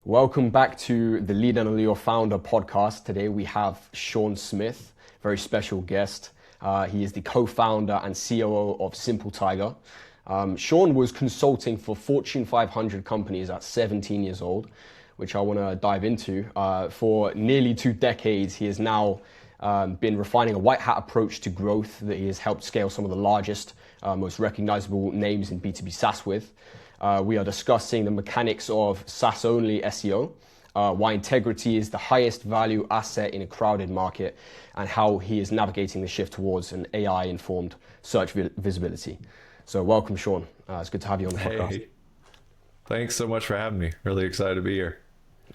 Welcome back to the Lead and Your Founder podcast. Today we have Sean Smith, very special guest. He is the co-founder and COO of SimpleTiger. Sean was consulting for Fortune 500 companies at 17 years old, which I want to dive into. For nearly 2 decades, he has now been refining a white hat approach to growth that he has helped scale some of the largest, most recognizable names in B2B SaaS with. We are discussing the mechanics of SaaS-only SEO, why integrity is the highest value asset in a crowded market, and how he is navigating the shift towards an AI-informed search visibility. So welcome, Sean. It's good to have you on the podcast. Hey, thanks so much for having me. Really excited to be here.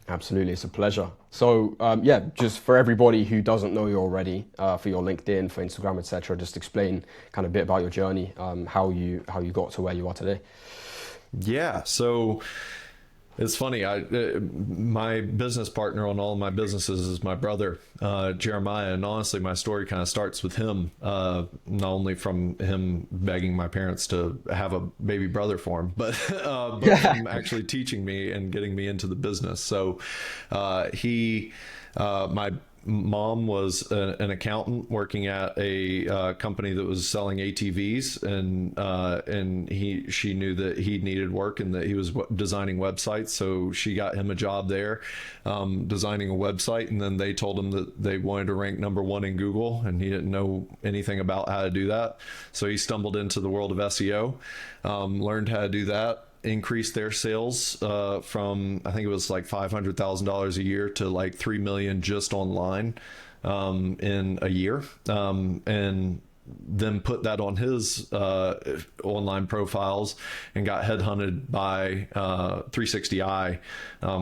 Absolutely, it's a pleasure. So just for everybody who doesn't know you already, for your LinkedIn, for Instagram, etc., just explain kind of a bit about your journey, how you got to where you are today. Yeah, so it's funny. My business partner on all of my businesses is my brother, Jeremiah, and honestly, my story kind of starts with him. Not only from him begging my parents to have a baby brother for him, but from actually teaching me and getting me into the business. So my mom was an accountant working at a company that was selling ATVs, and she knew that he needed work and that he was designing websites, so she got him a job there, designing a website. And then they told him that they wanted to rank #1 in Google, and he didn't know anything about how to do that, so he stumbled into the world of SEO, learned how to do that, increased their sales from, I think it was like $500,000 a year to like 3 million just online in a year, and then put that on his online profiles and got headhunted by 360i,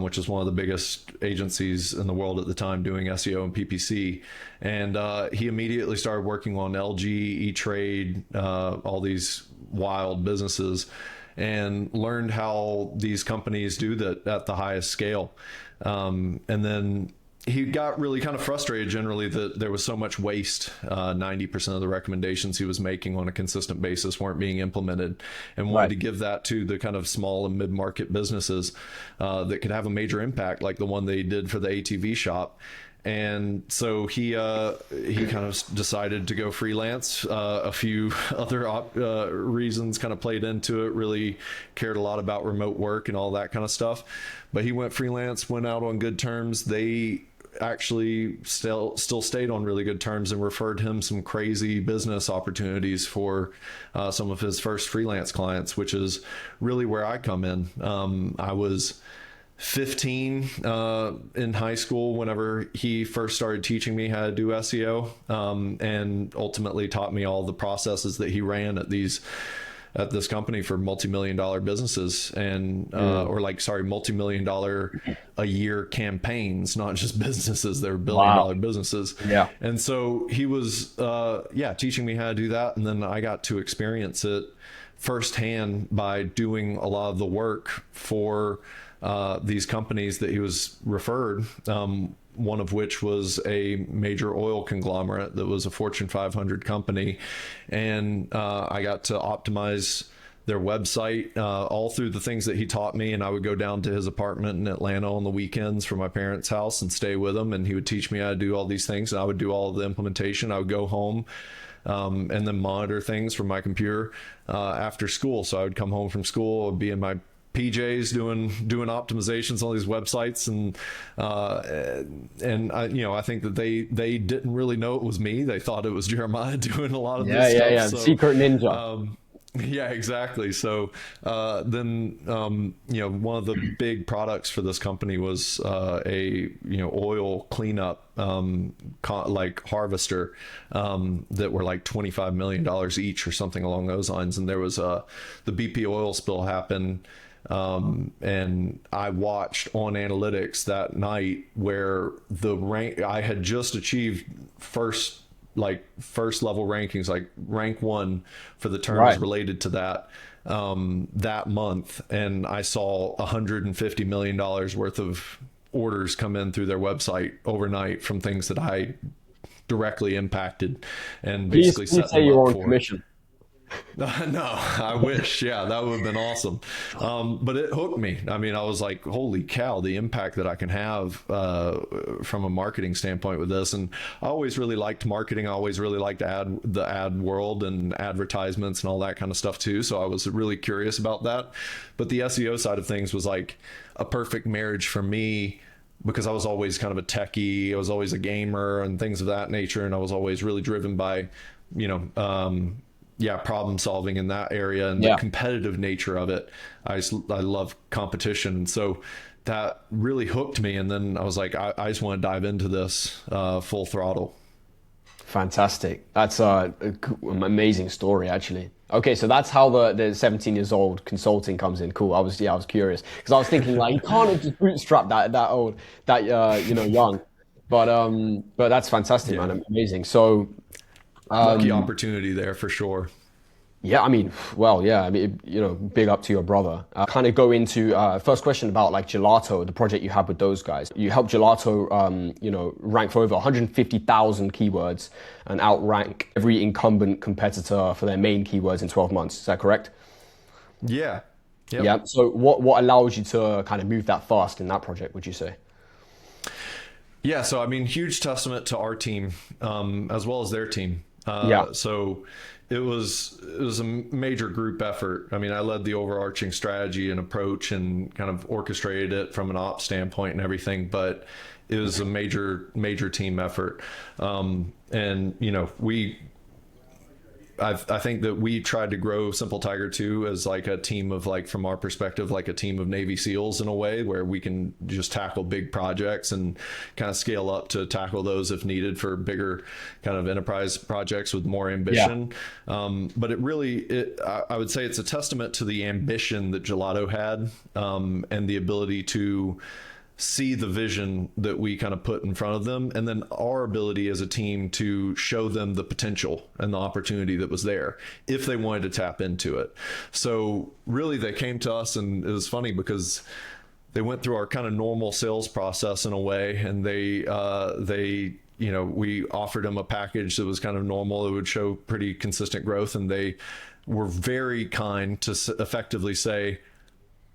which is one of the biggest agencies in the world at the time doing SEO and PPC. And he immediately started working on LG, E-Trade, all these wild businesses, and learned how these companies do that at the highest scale. And then he got really kind of frustrated generally that there was so much waste. 90% of the recommendations he was making on a consistent basis weren't being implemented, and wanted to give that to the kind of small and mid-market businesses that could have a major impact, like the one they did for the ATV shop. And so he kind of decided to go freelance. A few other reasons kind of played into it. Really cared a lot about remote work and all that kind of stuff. But he went freelance, went out on good terms. They actually still stayed on really good terms and referred him some crazy business opportunities for some of his first freelance clients, which is really where I come in. I was 15 in high school whenever he first started teaching me how to do SEO, and ultimately taught me all the processes that he ran at this company for multi-million-dollar businesses, and multi-million-dollar a year campaigns, not just businesses. They're billion-dollar businesses. Yeah. And so he was teaching me how to do that, and then I got to experience it firsthand by doing a lot of the work for these companies that he was referred, one of which was a major oil conglomerate that was a Fortune 500 company. And I got to optimize their website all through the things that he taught me. And I would go down to his apartment in Atlanta on the weekends from my parents' house and stay with him. And he would teach me how to do all these things. And I would do all of the implementation. I would go home and then monitor things from my computer after school. So I would come home from school, I'd be in my PJs doing optimizations on these websites, and I think that they didn't really know it was me. They thought it was Jeremiah doing a lot of this stuff. Yeah, so, secret ninja. Yeah, exactly. So then one of the big products for this company was a oil cleanup like harvester that were like $25 million each or something along those lines. And there was the BP oil spill happen. And I watched on analytics that night where I had just achieved first level rankings, like rank 1 for the terms related to that month. And I saw $150 million worth of orders come in through their website overnight from things that I directly impacted, and basically set them up for commission. No, I wish. Yeah, that would have been awesome. But it hooked me. I mean, I was like, holy cow, the impact that I can have from a marketing standpoint with this. And I always really liked marketing. I always really liked the ad world and advertisements and all that kind of stuff too. So I was really curious about that. But the SEO side of things was like a perfect marriage for me, because I was always kind of a techie. I was always a gamer and things of that nature. And I was always really driven by, you know, problem solving in that area, and the competitive nature of it. I love competition. And so that really hooked me. And then I was like, I just want to dive into this full throttle. Fantastic. That's an amazing story, actually. Okay, so that's how the 17 years old consulting comes in. Cool. I was curious because I was thinking like, you can't just bootstrap that old, young. But that's fantastic, man. Amazing. So lucky opportunity there for sure. Yeah, I mean, big up to your brother. Kind of go into first question about like Gelato, the project you had with those guys. You helped Gelato, rank for over 150,000 keywords and outrank every incumbent competitor for their main keywords in 12 months. Is that correct? Yeah. Yep. Yeah. So what allows you to kind of move that fast in that project, would you say? Yeah. So, I mean, huge testament to our team, as well as their team. So it was a major group effort. I mean, I led the overarching strategy and approach and kind of orchestrated it from an ops standpoint and everything, but it was a major team effort. And I think that we tried to grow SimpleTiger too as like a team of, like, from our perspective, like a team of Navy SEALs in a way, where we can just tackle big projects and kind of scale up to tackle those if needed for bigger kind of enterprise projects with more ambition. But I would say it's a testament to the ambition that Gelato had, and the ability to see the vision that we kind of put in front of them, and then our ability as a team to show them the potential and the opportunity that was there if they wanted to tap into it. So really they came to us, and it was funny because they went through our kind of normal sales process in a way, and we offered them a package that was kind of normal. It would show pretty consistent growth, and they were very kind to effectively say,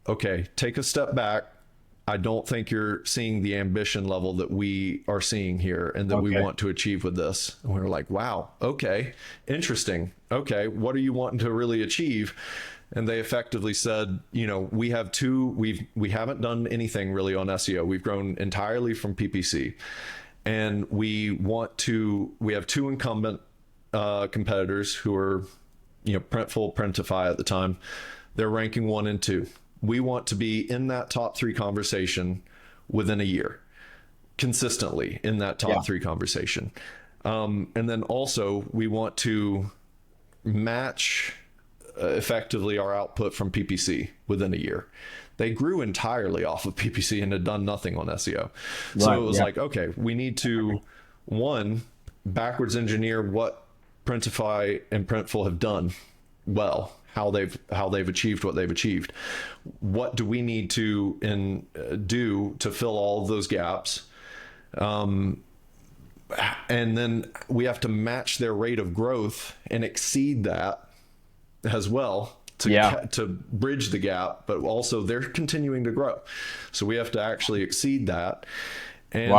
okay, take a step back. I don't think you're seeing the ambition level that we are seeing here and that we want to achieve with this. And we were like, wow, okay, interesting. Okay, what are you wanting to really achieve? And they effectively said, we haven't done anything really on SEO. We've grown entirely from PPC. And we have two incumbent competitors who are, Printful, Printify at the time. They're ranking 1 and 2. We want to be in that top 3 conversation within a year, consistently in that top 3 conversation. And then also we want to match effectively our output from PPC within a year. They grew entirely off of PPC and had done nothing on SEO. So it was like, okay, we need to, one, backwards engineer what Printify and Printful have done well, how they've achieved what they've achieved. What do we need to do to fill all of those gaps? And then we have to match their rate of growth and exceed that as well to bridge the gap, but also they're continuing to grow. So we have to actually exceed that. And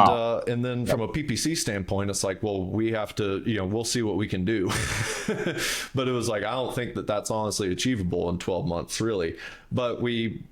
and then from a PPC standpoint, it's like, well, we have to, we'll see what we can do. But it was like, I don't think that that's honestly achievable in 12 months, really. But we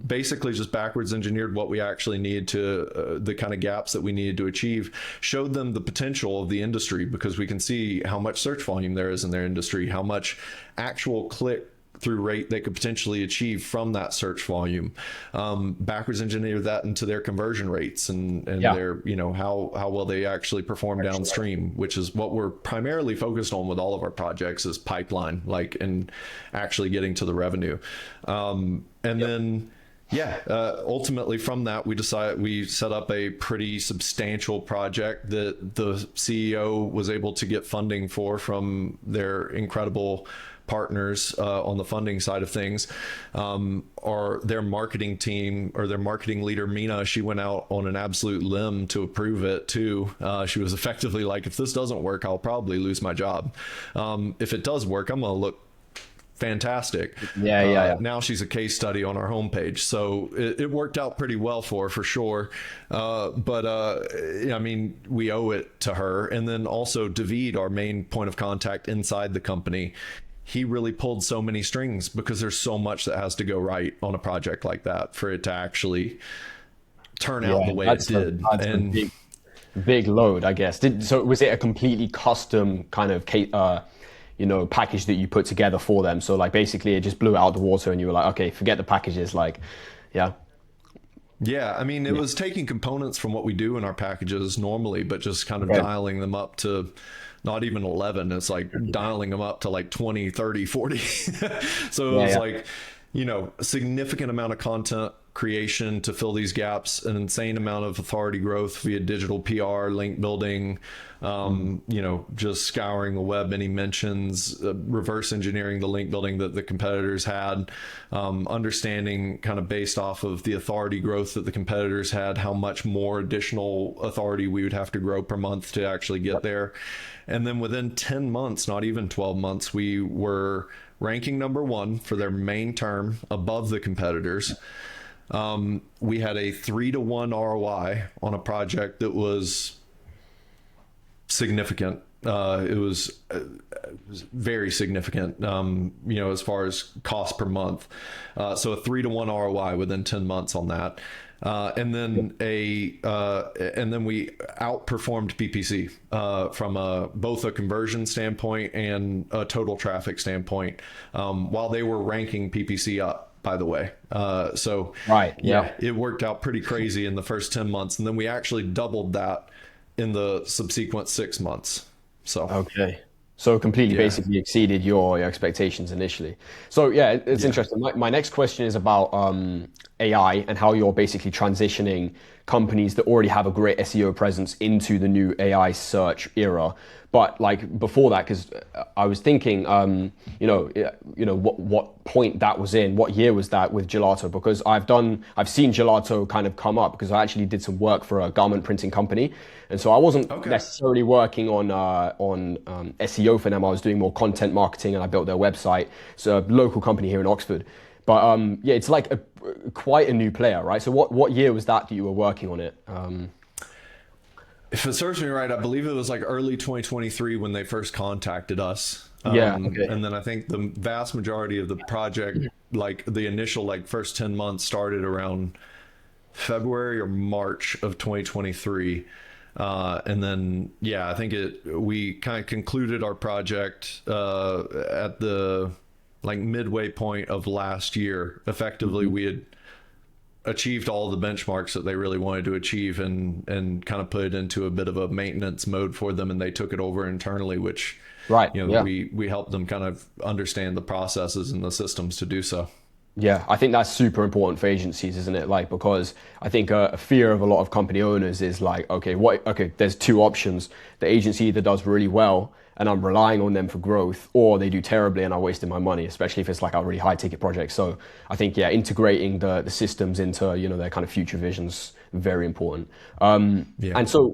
basically just backwards engineered what we actually needed to, the kind of gaps that we needed to achieve, showed them the potential of the industry, because we can see how much search volume there is in their industry, how much actual click through rate they could potentially achieve from that search volume. Backwards engineer that into their conversion rates and their, how well they actually perform downstream, which is what we're primarily focused on with all of our projects, is pipeline, and actually getting to the revenue. Then ultimately from that, we set up a pretty substantial project that the CEO was able to get funding for from their incredible partners on the funding side of things. Or their marketing team, or their marketing leader, Mina, she went out on an absolute limb to approve it too. She was effectively like, if this doesn't work, I'll probably lose my job. If it does work, I'm going to look fantastic. Yeah. Now she's a case study on our homepage. So it worked out pretty well for sure. I mean, we owe it to her. And then also David, our main point of contact inside the company, he really pulled so many strings because there's so much that has to go right on a project like that for it to actually turn out the way it did. That's a big load, I guess. So was it a completely custom kind of package that you put together for them? So like basically it just blew out the water and you were like, okay, forget the packages, like, yeah. Yeah, I mean, it was taking components from what we do in our packages normally, but just kind of dialing them up to not even 11. It's like dialing them up to like 20, 30, 40. So it was like, a significant amount of content creation to fill these gaps, an insane amount of authority growth via digital PR, link building, just scouring the web, any mentions, reverse engineering the link building that the competitors had, understanding kind of based off of the authority growth that the competitors had, how much more additional authority we would have to grow per month to actually get there. And then within 10 months, not even 12 months, we were ranking number 1 for their main term above the competitors. We had a 3-to-1 ROI on a project that was significant. It was very significant, as far as cost per month. So a 3-to-1 ROI within 10 months on that. And then we outperformed PPC from both a conversion standpoint and a total traffic standpoint, while they were ranking PPC up, by the way. It worked out pretty crazy in the first 10 months. And then we actually doubled that in the subsequent 6 months. So completely basically exceeded your expectations initially. So it's interesting. My next question is about AI and how you're basically transitioning companies that already have a great SEO presence into the new AI search era. But like before that, because I was thinking, what point that was in, what year was that with Gelato? Because I've seen Gelato kind of come up because I actually did some work for a garment printing company, and so I wasn't necessarily working on SEO for them. I was doing more content marketing, and I built their website. So a local company here in Oxford. But it's like quite a new player, right? So what year was that you were working on it? If it serves me right, I believe it was like early 2023 when they first contacted us. And then I think the vast majority of the project, like the initial first 10 months, started around February or March of 2023. And then, I think we kind of concluded our project at the midway point of last year. Effectively, we had achieved all the benchmarks that they really wanted to achieve and kind of put it into a bit of a maintenance mode for them, and they took it over internally, which we helped them kind of understand the processes and the systems to do so. Yeah, I think that's super important for agencies, isn't it? Because I think a fear of a lot of company owners is there's 2 options. The agency either does really well and I'm relying on them for growth, or they do terribly and I'm wasting my money, especially if it's like a really high ticket project. So I think, integrating the systems into, their kind of future vision's very important. And so,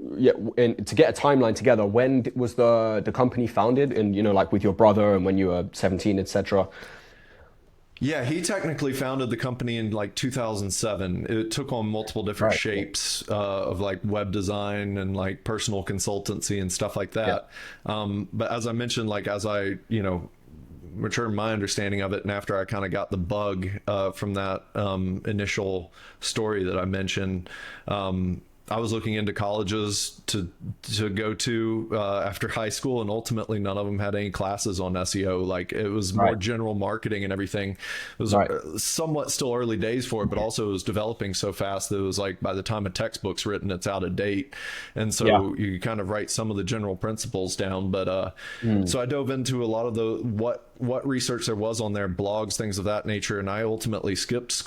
and to get a timeline together, when was the company founded, and, with your brother and when you were 17, etc.? Yeah, he technically founded the company in 2007. It took on multiple different shapes of web design and personal consultancy and stuff like that. But as I mentioned, as I, matured my understanding of it, and after I kind of got the bug from that initial story that I mentioned, I was looking into colleges to go to after high school, and ultimately none of them had any classes on SEO. It was more general marketing and everything. It was somewhat still early days for it, but also it was developing so fast that it was by the time a textbook's written, it's out of date. And so you kind of write some of the general principles down. But so I dove into a lot of the what research there was on their blogs, things of that nature. And I ultimately skipped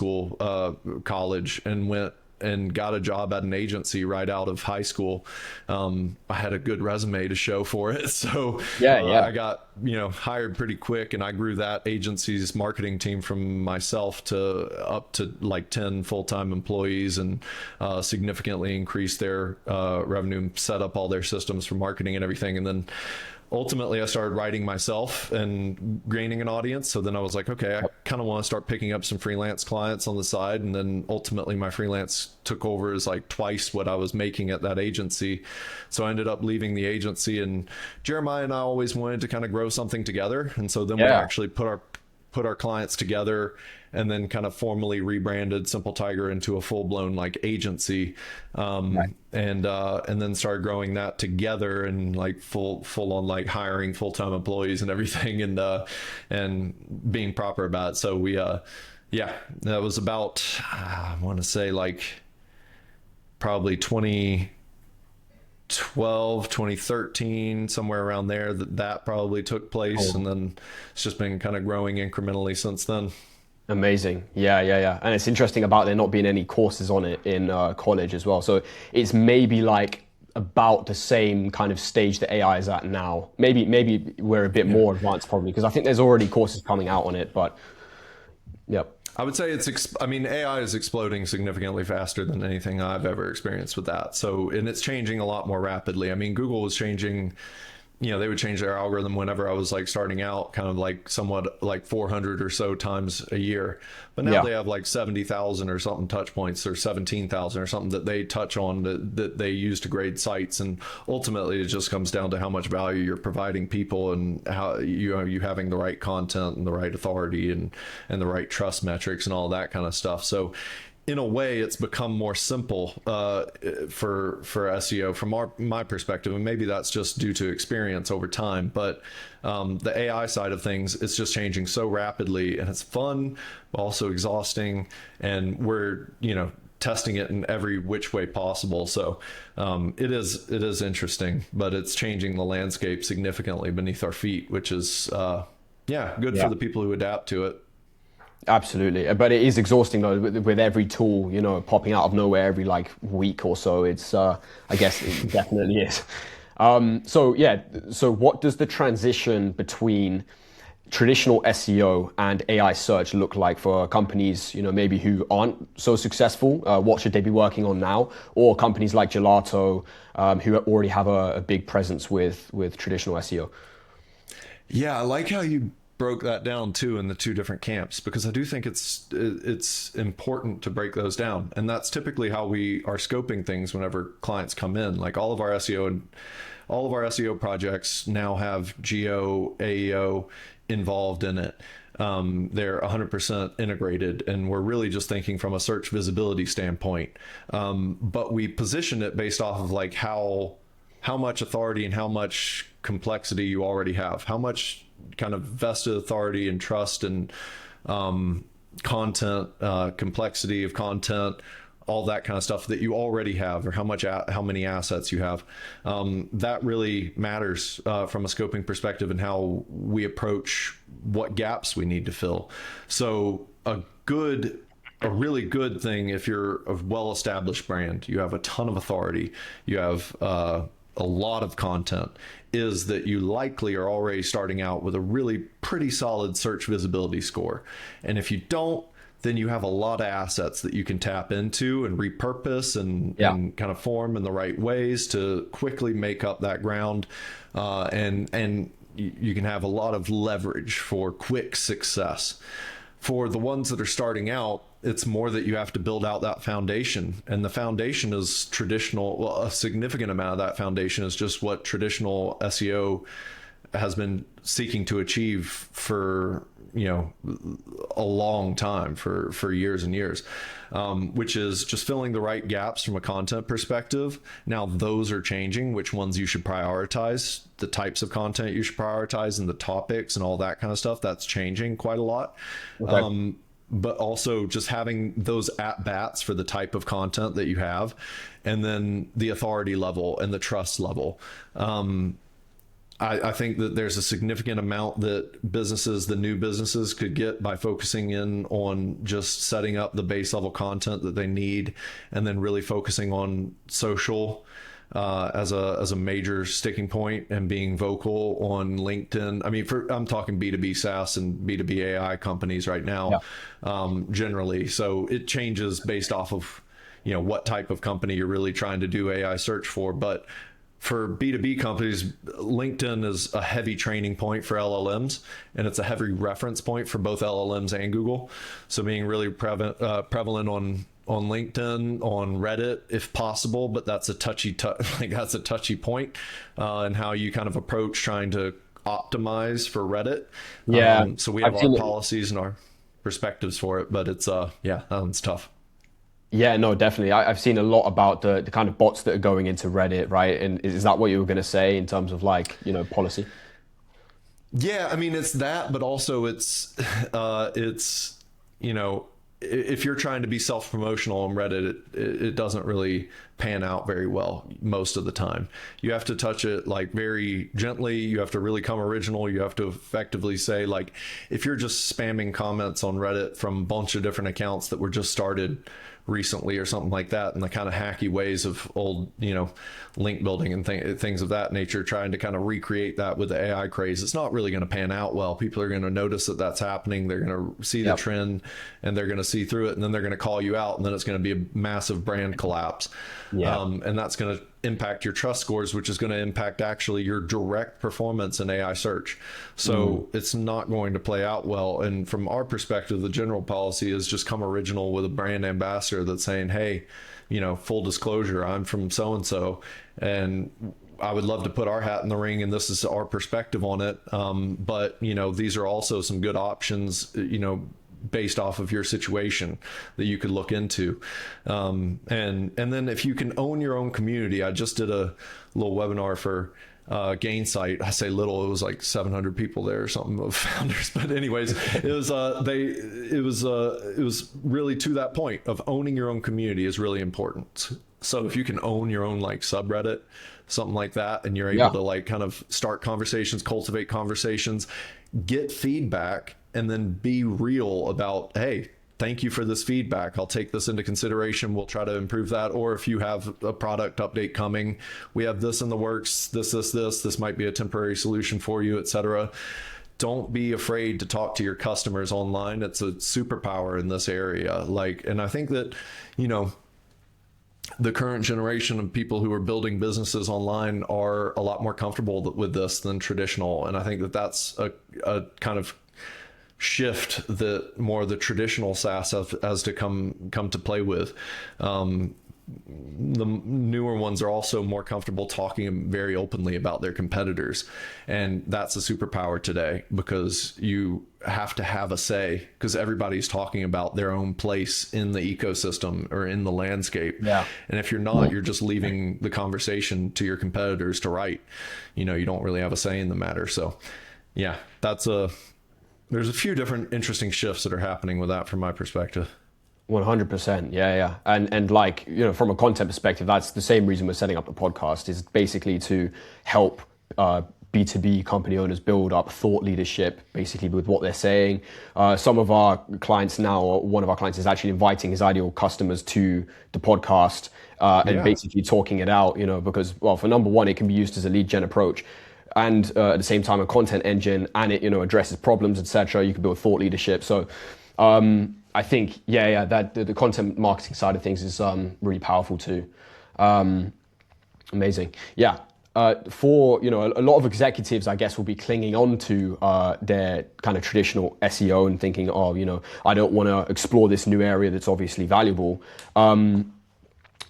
college, and went and got a job at an agency right out of high school. I had a good resume to show for it. So I got, hired pretty quick, and I grew that agency's marketing team from myself to up to 10 full-time employees, and significantly increased their revenue, set up all their systems for marketing and everything. And then ultimately I started writing myself and gaining an audience. So then I was like, okay, I kind of want to start picking up some freelance clients on the side. And then ultimately my freelance took over as like twice what I was making at that agency. So I ended up leaving the agency, and Jeremiah and I always wanted to kind of grow something together. And so then we actually put our clients together, and then kind of formally rebranded SimpleTiger into a full-blown like agency, and then started growing that together, and like full on like hiring full-time employees and everything, and being proper about it. So we that was about I want to say like probably 2012, 2013, somewhere around there, that probably took place. And then it's just been kind of growing incrementally since then. Amazing. Yeah. And it's interesting about there not being any courses on it in college as well. So it's maybe like about the same kind of stage that AI is at now. Maybe we're a bit more advanced probably, because I think there's already courses coming out on it, but yep. I would say AI is exploding significantly faster than anything I've ever experienced with that. So, and it's changing a lot more rapidly. I mean, Google was changing, they would change their algorithm whenever I was like starting out, kind of like somewhat like 400 or so times a year. But now they have like 70,000 or something touch points, or 17,000 or something that they touch on that they use to grade sites. And ultimately it just comes down to how much value you're providing people, and how you having the right content and the right authority and the right trust metrics and all that kind of stuff. So in a way, it's become more simple for SEO from my perspective, and maybe that's just due to experience over time. But the AI side of things, it's just changing so rapidly, and it's fun, but also exhausting. And we're testing it in every which way possible. So it is interesting, but it's changing the landscape significantly beneath our feet, which is good for the people who adapt to it. Absolutely, but it is exhausting though, with every tool popping out of nowhere every like week or so. It's I guess it definitely is. So what does the transition between traditional SEO and AI search look like for companies maybe who aren't so successful? What should they be working on now, or companies like Gelato who already have a big presence with traditional SEO? Yeah, I like how you broke that down too in the two different camps, because I do think it's important to break those down. And that's typically how we are scoping things whenever clients come in. Like all of our SEO projects now have geo, AEO involved in it. They're 100% integrated, and we're really just thinking from a search visibility standpoint. But we position it based off of like how much authority and how much complexity you already have, how much kind of vested authority and trust and content, complexity of content, all that kind of stuff that you already have, or how many assets you have. That really matters from a scoping perspective, and how we approach what gaps we need to fill. So a really good thing, if you're a well-established brand, you have a ton of authority, you have a lot of content, is that you likely are already starting out with a really pretty solid search visibility score. And if you don't, then you have a lot of assets that you can tap into and repurpose and kind of form in the right ways to quickly make up that ground. And you can have a lot of leverage for quick success. For the ones that are starting out, it's more that you have to build out that foundation, and the foundation is traditional. Well, a significant amount of that foundation is just what traditional SEO has been seeking to achieve for a long time, for years and years, which is just filling the right gaps from a content perspective. Now those are changing, which ones you should prioritize, the types of content you should prioritize, and the topics and all that kind of stuff. That's changing quite a lot. Okay. But also just having those at-bats for the type of content that you have, and then the authority level and the trust level. I think that there's a significant amount that the new businesses could get by focusing in on just setting up the base level content that they need, and then really focusing on social as a major sticking point, and being vocal on LinkedIn. I mean, I'm talking B2B SaaS and B2B AI companies right now, generally. So it changes based off of what type of company you're really trying to do AI search for. But for B2B companies, LinkedIn is a heavy training point for LLMs, and it's a heavy reference point for both LLMs and Google. So being really prevalent on LinkedIn, on Reddit, if possible, but that's a touchy point, and how you kind of approach trying to optimize for Reddit. Yeah. So we have our policies and our perspectives for it, but it's that one's tough. Yeah, no, definitely. I've seen a lot about the kind of bots that are going into Reddit, right? And is that what you were going to say in terms of like, policy? Yeah, I mean, it's that, but also it's if you're trying to be self-promotional on Reddit, it doesn't really pan out very well most of the time. You have to touch it like very gently. You have to really come original. You have to effectively say, like, if you're just spamming comments on Reddit from a bunch of different accounts that were just started recently or something like that, and the kind of hacky ways of old, link building and things of that nature, trying to kind of recreate that with the AI craze, it's not really going to pan out well. People are going to notice that that's happening. They're going to see the trend, and they're going to see through it, and then they're going to call you out, and then it's going to be a massive brand collapse. And that's going to impact your trust scores, which is going to impact actually your direct performance in AI search. So it's not going to play out well. And from our perspective, the general policy is just come original with a brand ambassador that's saying, hey, full disclosure, I'm from so-and-so, and I would love to put our hat in the ring, and this is our perspective on it. But these are also some good options, based off of your situation that you could look into. And then if you can own your own community, I just did a little webinar for Gainsight. I say little, it was like 700 people there or something of founders. But anyways, it was really to that point of owning your own community is really important. So if you can own your own like subreddit, something like that, and you're able to like kind of start conversations, cultivate conversations, get feedback, and then be real about, hey, thank you for this feedback. I'll take this into consideration. We'll try to improve that. Or if you have a product update coming, we have this in the works, this might be a temporary solution for you, etc. Don't be afraid to talk to your customers online. It's a superpower in this area. And I think that, the current generation of people who are building businesses online are a lot more comfortable with this than traditional. And I think that that's a kind of shift that more of the traditional SaaS has to come to play with. The newer ones are also more comfortable talking very openly about their competitors, and that's a superpower today because you have to have a say, because everybody's talking about their own place in the ecosystem or in the landscape. And if you're not, you're just leaving the conversation to your competitors to write. You don't really have a say in the matter. So there's a few different interesting shifts that are happening with that from my perspective. 100%. Yeah. And like, from a content perspective, that's the same reason we're setting up the podcast, is basically to help B2B company owners build up thought leadership, basically with what they're saying. Some of our clients now, or one of our clients is actually inviting his ideal customers to the podcast and basically talking it out, because, well, for number one, it can be used as a lead gen approach. And at the same time, a content engine, and it, addresses problems, etc. You can build thought leadership. So I think, that the content marketing side of things is really powerful too. Amazing. Yeah. For, a lot of executives, I guess, will be clinging on to their kind of traditional SEO and thinking, I don't want to explore this new area that's obviously valuable.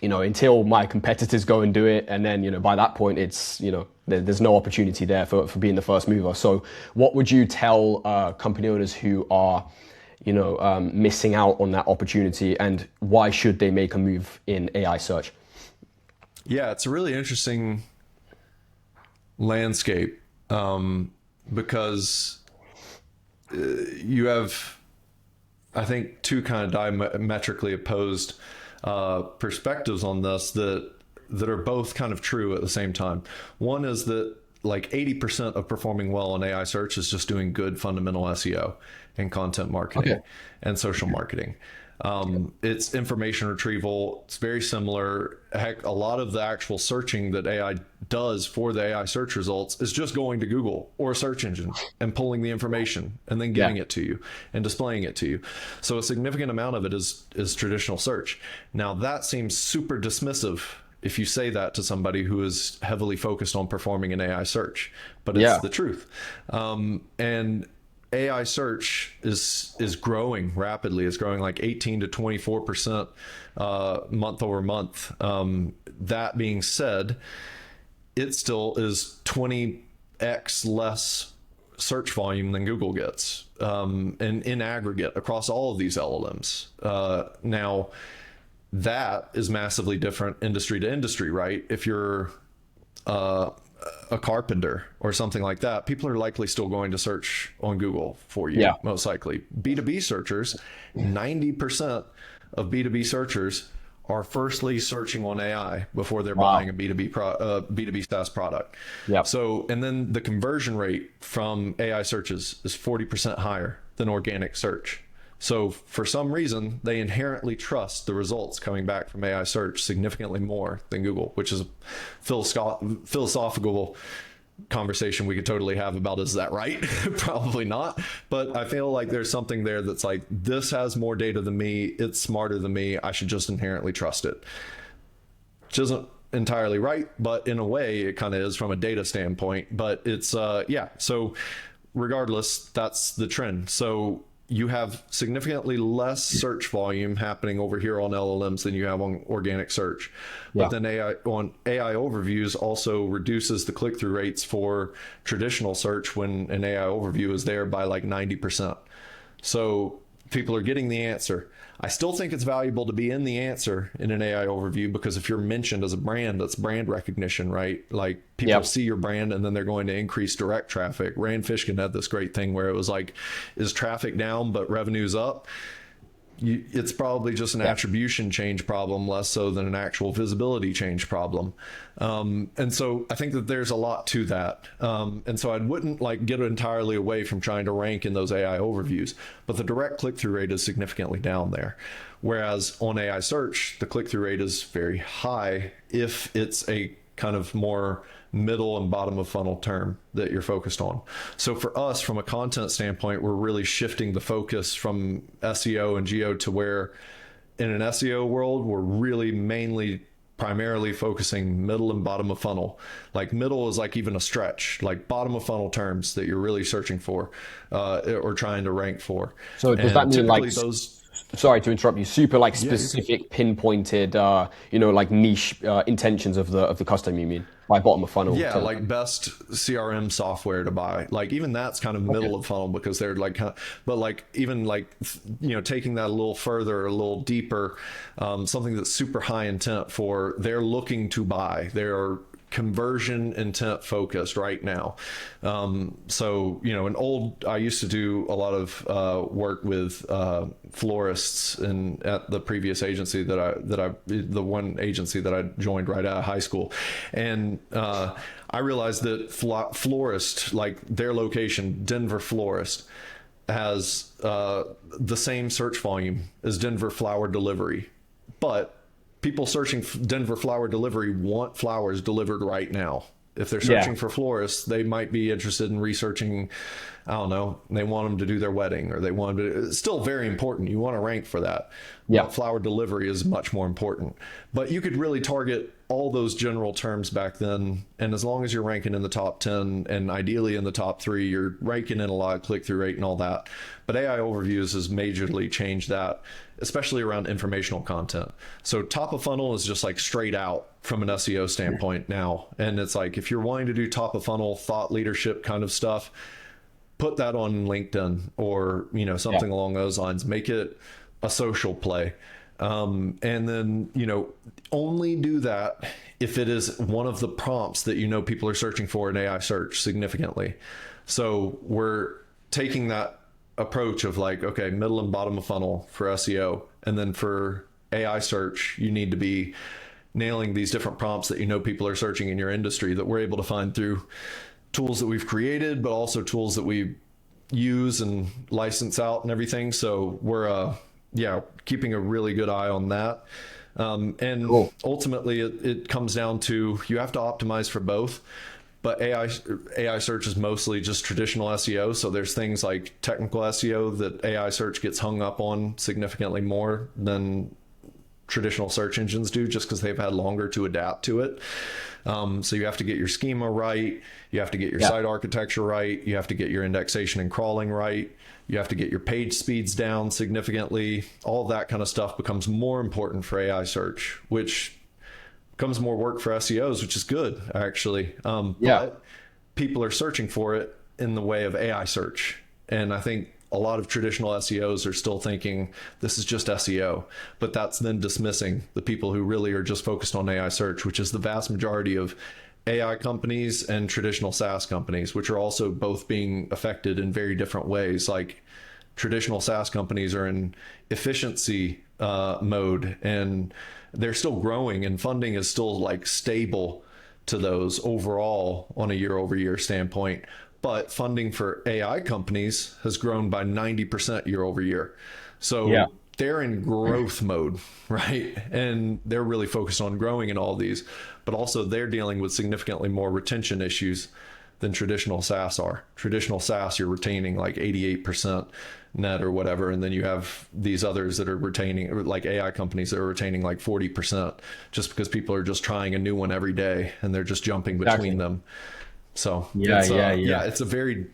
Until my competitors go and do it. And then, by that point, it's, there's no opportunity there for being the first mover. So what would you tell company owners who are, missing out on that opportunity, and why should they make a move in AI search? Yeah, it's a really interesting landscape because you have, I think, two kind of diametrically opposed perspectives on this that are both kind of true at the same time. One is that like 80% of performing well in AI search is just doing good fundamental SEO and content marketing and social marketing. It's information retrieval. It's very similar. Heck, a lot of the actual searching that AI does for the AI search results is just going to Google or a search engine and pulling the information and then giving it to you and displaying it to you. So a significant amount of it is traditional search. Now that seems super dismissive if you say that to somebody who is heavily focused on performing an AI search, but it's the truth. And AI search is growing rapidly. It's growing like 18 to 24% month over month. That being said, it still is 20x less search volume than Google gets, and in aggregate across all of these LLMs. Now, that is massively different industry to industry, right? If you're a carpenter or something like that, people are likely still going to search on Google for you, most likely. B2B searchers, 90% of B2B searchers are firstly searching on AI before they're buying a B2B SaaS product. So, and then the conversion rate from AI searches is 40% higher than organic search. So for some reason, they inherently trust the results coming back from AI search significantly more than Google, which is a philosophical conversation we could totally have about, is that right? Probably not. But I feel like there's something there that's like, this has more data than me. It's smarter than me. I should just inherently trust it. Which isn't entirely right, but in a way it kind of is from a data standpoint. But it's, so regardless, that's the trend. So you have significantly less search volume happening over here on LLMs than you have on organic search. But then AI overviews also reduces the click-through rates for traditional search when an AI overview is there by like 90%. So people are getting the answer. I still think it's valuable to be in the answer in an AI overview, because if you're mentioned as a brand, that's brand recognition, right? Like people see your brand and then they're going to increase direct traffic. Rand Fishkin had this great thing where it was like, is traffic down but revenue's up? It's probably just an attribution change problem, less so than an actual visibility change problem. And so I think that there's a lot to that. And so I wouldn't like get entirely away from trying to rank in those AI overviews, but the direct click-through rate is significantly down there. Whereas on AI search, the click-through rate is very high if it's a kind of more middle and bottom of funnel term that you're focused on. So for us, from a content standpoint, we're really shifting the focus from SEO and geo to where in an SEO world, we're really primarily focusing middle and bottom of funnel. Like middle is like even a stretch, like bottom of funnel terms that you're really searching for or trying to rank for. So does that mean like sorry to interrupt you, super like specific pinpointed, like niche intentions of the customer, you mean, by bottom of funnel? Like best CRM software to buy. Like even that's kind of middle of funnel, because they're like, but like even like, taking that a little further, a little deeper, something that's super high intent for they're looking to buy. They're conversion intent focused right now. So, I used to do a lot of work with florists at the previous agency the one agency that I joined right out of high school. And I realized that florist, like their location, Denver florist, has the same search volume as Denver flower delivery, but people searching Denver flower delivery want flowers delivered right now. If they're searching for florists, they might be interested in researching, I don't know, they want them to do their wedding, or they want them to, it's still very important. You want to rank for that. But flower delivery is much more important. But you could really target all those general terms back then. And as long as you're ranking in the top 10 and ideally in the top 3, you're ranking in a lot of click-through rate and all that. But AI overviews has majorly changed that, especially around informational content. So top of funnel is just like straight out from an SEO standpoint now. And it's like, if you're wanting to do top of funnel thought leadership kind of stuff, put that on LinkedIn or, something along those lines. Make it a social play. And then, only do that if it is one of the prompts that, people are searching for in AI search significantly. So we're taking that approach of like, okay, middle and bottom of funnel for SEO. And then for AI search, you need to be nailing these different prompts that, people are searching in your industry, that we're able to find through tools that we've created, but also tools that we use and license out and everything. So we're, keeping a really good eye on that. And ultimately it comes down to, you have to optimize for both, but AI search is mostly just traditional SEO. So there's things like technical SEO that AI search gets hung up on significantly more than traditional search engines do, just because they've had longer to adapt to it. So you have to get your schema right. You have to get your site architecture right. You have to get your indexation and crawling right. You have to get your page speeds down significantly. All that kind of stuff becomes more important for AI search, which becomes more work for SEOs, which is good, actually. But people are searching for it in the way of AI search. And I think a lot of traditional SEOs are still thinking this is just SEO, but that's then dismissing the people who really are just focused on AI search, which is the vast majority of AI companies and traditional SaaS companies, which are also both being affected in very different ways. Like traditional SaaS companies are in efficiency mode, and they're still growing, and funding is still like stable to those overall on a year-over-year standpoint. But funding for AI companies has grown by 90% year over year. So they're in growth mode, right? And they're really focused on growing in all these, but also they're dealing with significantly more retention issues than traditional SaaS are. Traditional SaaS, you're retaining like 88% net or whatever. And then you have these others that are retaining, like AI companies that are retaining like 40%, just because people are just trying a new one every day and they're just jumping between them. So it's a very,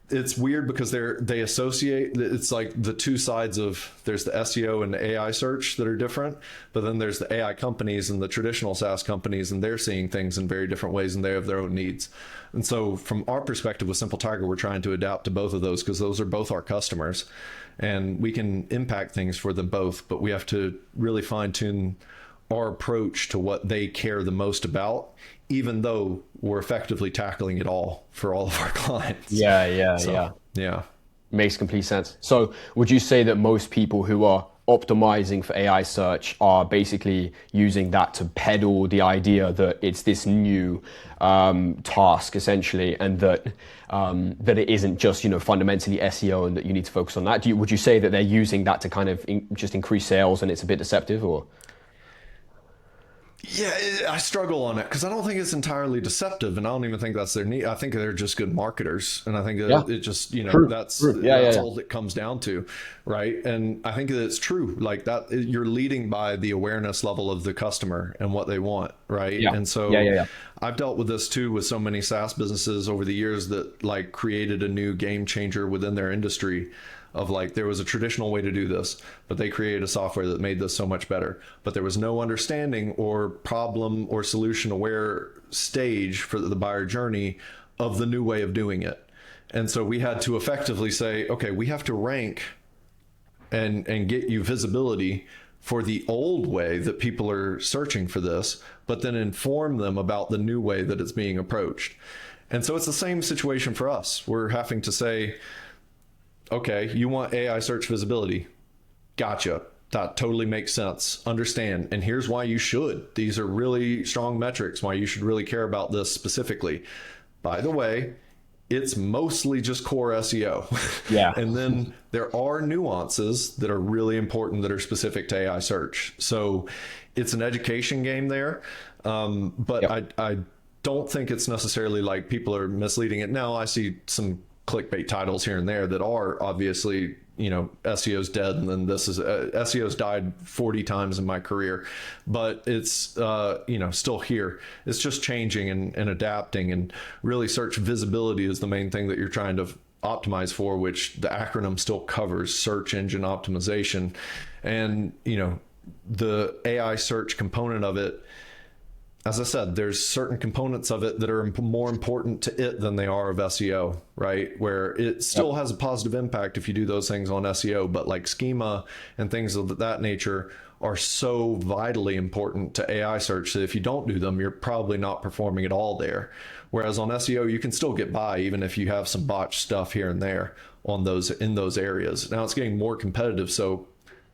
it's weird because they associate, it's like the two sides of, there's the SEO and the AI search that are different, but then there's the AI companies and the traditional SaaS companies, and they're seeing things in very different ways and they have their own needs. And so from our perspective with SimpleTiger, we're trying to adapt to both of those because those are both our customers and we can impact things for them both, but we have to really fine tune our approach to what they care the most about, even though we're effectively tackling it all for all of our clients. Yeah. Makes complete sense. So would you say that most people who are optimizing for AI search are basically using that to peddle the idea that it's this new task essentially, and that it isn't just, fundamentally SEO and that you need to focus on that? Would you say that they're using that to kind of just increase sales and it's a bit deceptive, or? Yeah, I struggle on it because I don't think it's entirely deceptive, and I don't even think that's their need. I think they're just good marketers, and I think that it just, that's all it comes down to, right? And I think that it's true, like that you're leading by the awareness level of the customer and what they want, right? And so I've dealt with this too with so many SaaS businesses over the years that like created a new game changer within their industry. Of like, there was a traditional way to do this, but they created a software that made this so much better. But there was no understanding or problem or solution aware stage for the buyer journey of the new way of doing it. And so we had to effectively say, okay, we have to rank and get you visibility for the old way that people are searching for this, but then inform them about the new way that it's being approached. And so it's the same situation for us. We're having to say, okay, you want AI search visibility. Gotcha. That totally makes sense. Understand. And here's why you should. These are really strong metrics, why you should really care about this specifically. By the way, it's mostly just core SEO. And then there are nuances that are really important that are specific to AI search. So it's an education game there. But I don't think it's necessarily like people are misleading it. Now I see some clickbait titles here and there that are obviously, SEO's dead, and then this is SEO's died 40 times in my career, but it's still here. It's just changing and adapting, and really search visibility is the main thing that you're trying to optimize for, which the acronym still covers search engine optimization. And the AI search component of it, as I said, there's certain components of it that are more important to it than they are of SEO, right? Where it still has a positive impact if you do those things on SEO, but like schema and things of that nature are so vitally important to AI search that if you don't do them, you're probably not performing at all there. Whereas on SEO, you can still get by even if you have some botched stuff here and there on those in those areas. Now it's getting more competitive, so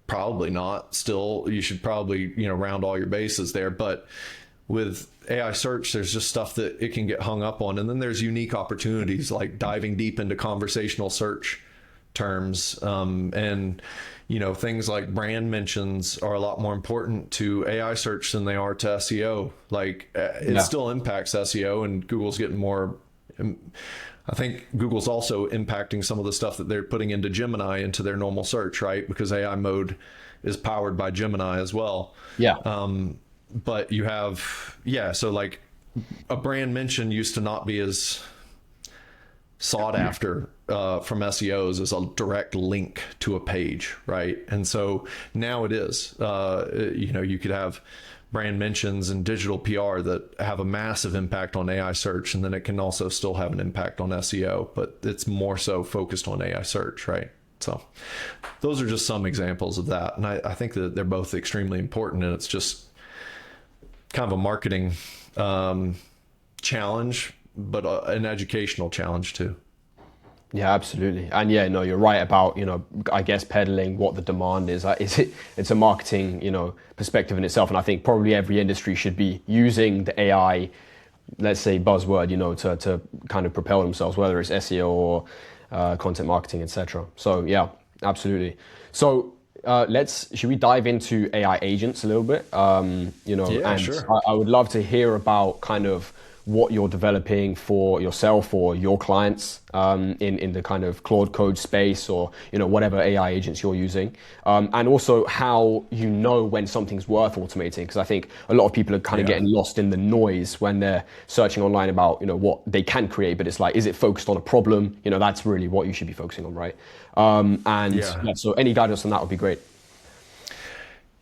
probably not. Still, you should probably round all your bases there, but with AI search, there's just stuff that it can get hung up on. And then there's unique opportunities like diving deep into conversational search terms. And, things like brand mentions are a lot more important to AI search than they are to SEO. Like it still impacts SEO, and Google's getting more. I think Google's also impacting some of the stuff that they're putting into Gemini into their normal search, right? Because AI mode is powered by Gemini as well. Yeah. But you have, so like a brand mention used to not be as sought after from SEOs as a direct link to a page, right? And so now it is. You could have brand mentions and digital PR that have a massive impact on AI search, and then it can also still have an impact on SEO, but it's more so focused on AI search, right? So those are just some examples of that. And I think that they're both extremely important, and it's just kind of a marketing challenge, but an educational challenge too. Yeah, absolutely. And yeah, no, you're right about, I guess peddling what the demand is. It's a marketing, perspective in itself. And I think probably every industry should be using the AI, let's say buzzword, to kind of propel themselves, whether it's SEO or content marketing, etc. So yeah, absolutely. So should we dive into AI agents a little bit? Yeah, sure. I would love to hear about kind of what you're developing for yourself or your clients in the kind of Claude Code space, or whatever AI agents you're using, and also how when something's worth automating, because I think a lot of people are kind of getting lost in the noise when they're searching online about what they can create, but it's like, is it focused on a problem? That's really what you should be focusing on, right? So any guidance on that would be great.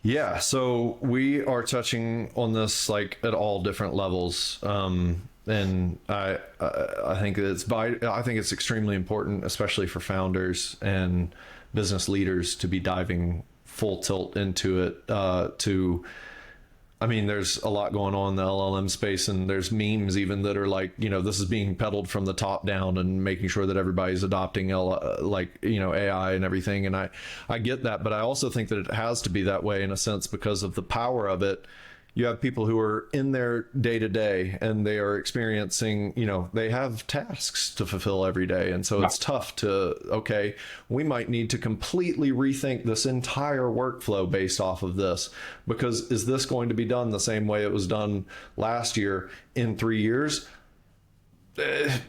Yeah, so we are touching on this like at all different levels, and I think it's extremely important, especially for founders and business leaders, to be diving full tilt into it. There's a lot going on in the LLM space, and there's memes even that are like, this is being peddled from the top down and making sure that everybody's adopting AI and everything. And I get that, but I also think that it has to be that way in a sense because of the power of it. You have people who are in their day to day and they are experiencing, they have tasks to fulfill every day. And so it's tough we might need to completely rethink this entire workflow based off of this, because is this going to be done the same way it was done last year in 3 years?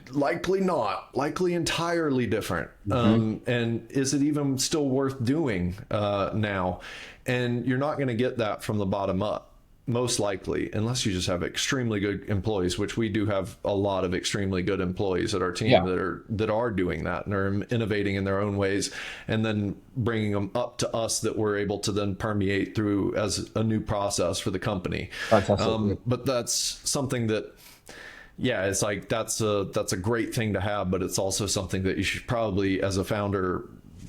Likely not, likely entirely different. And is it even still worth doing now? And you're not going to get that from the bottom up, most likely, unless you just have extremely good employees, which we do have a lot of extremely good employees at our team that are doing that and are innovating in their own ways, and then bringing them up to us that we're able to then permeate through as a new process for the company. But that's something that, it's like that's a great thing to have, but it's also something that you should probably, as a founder,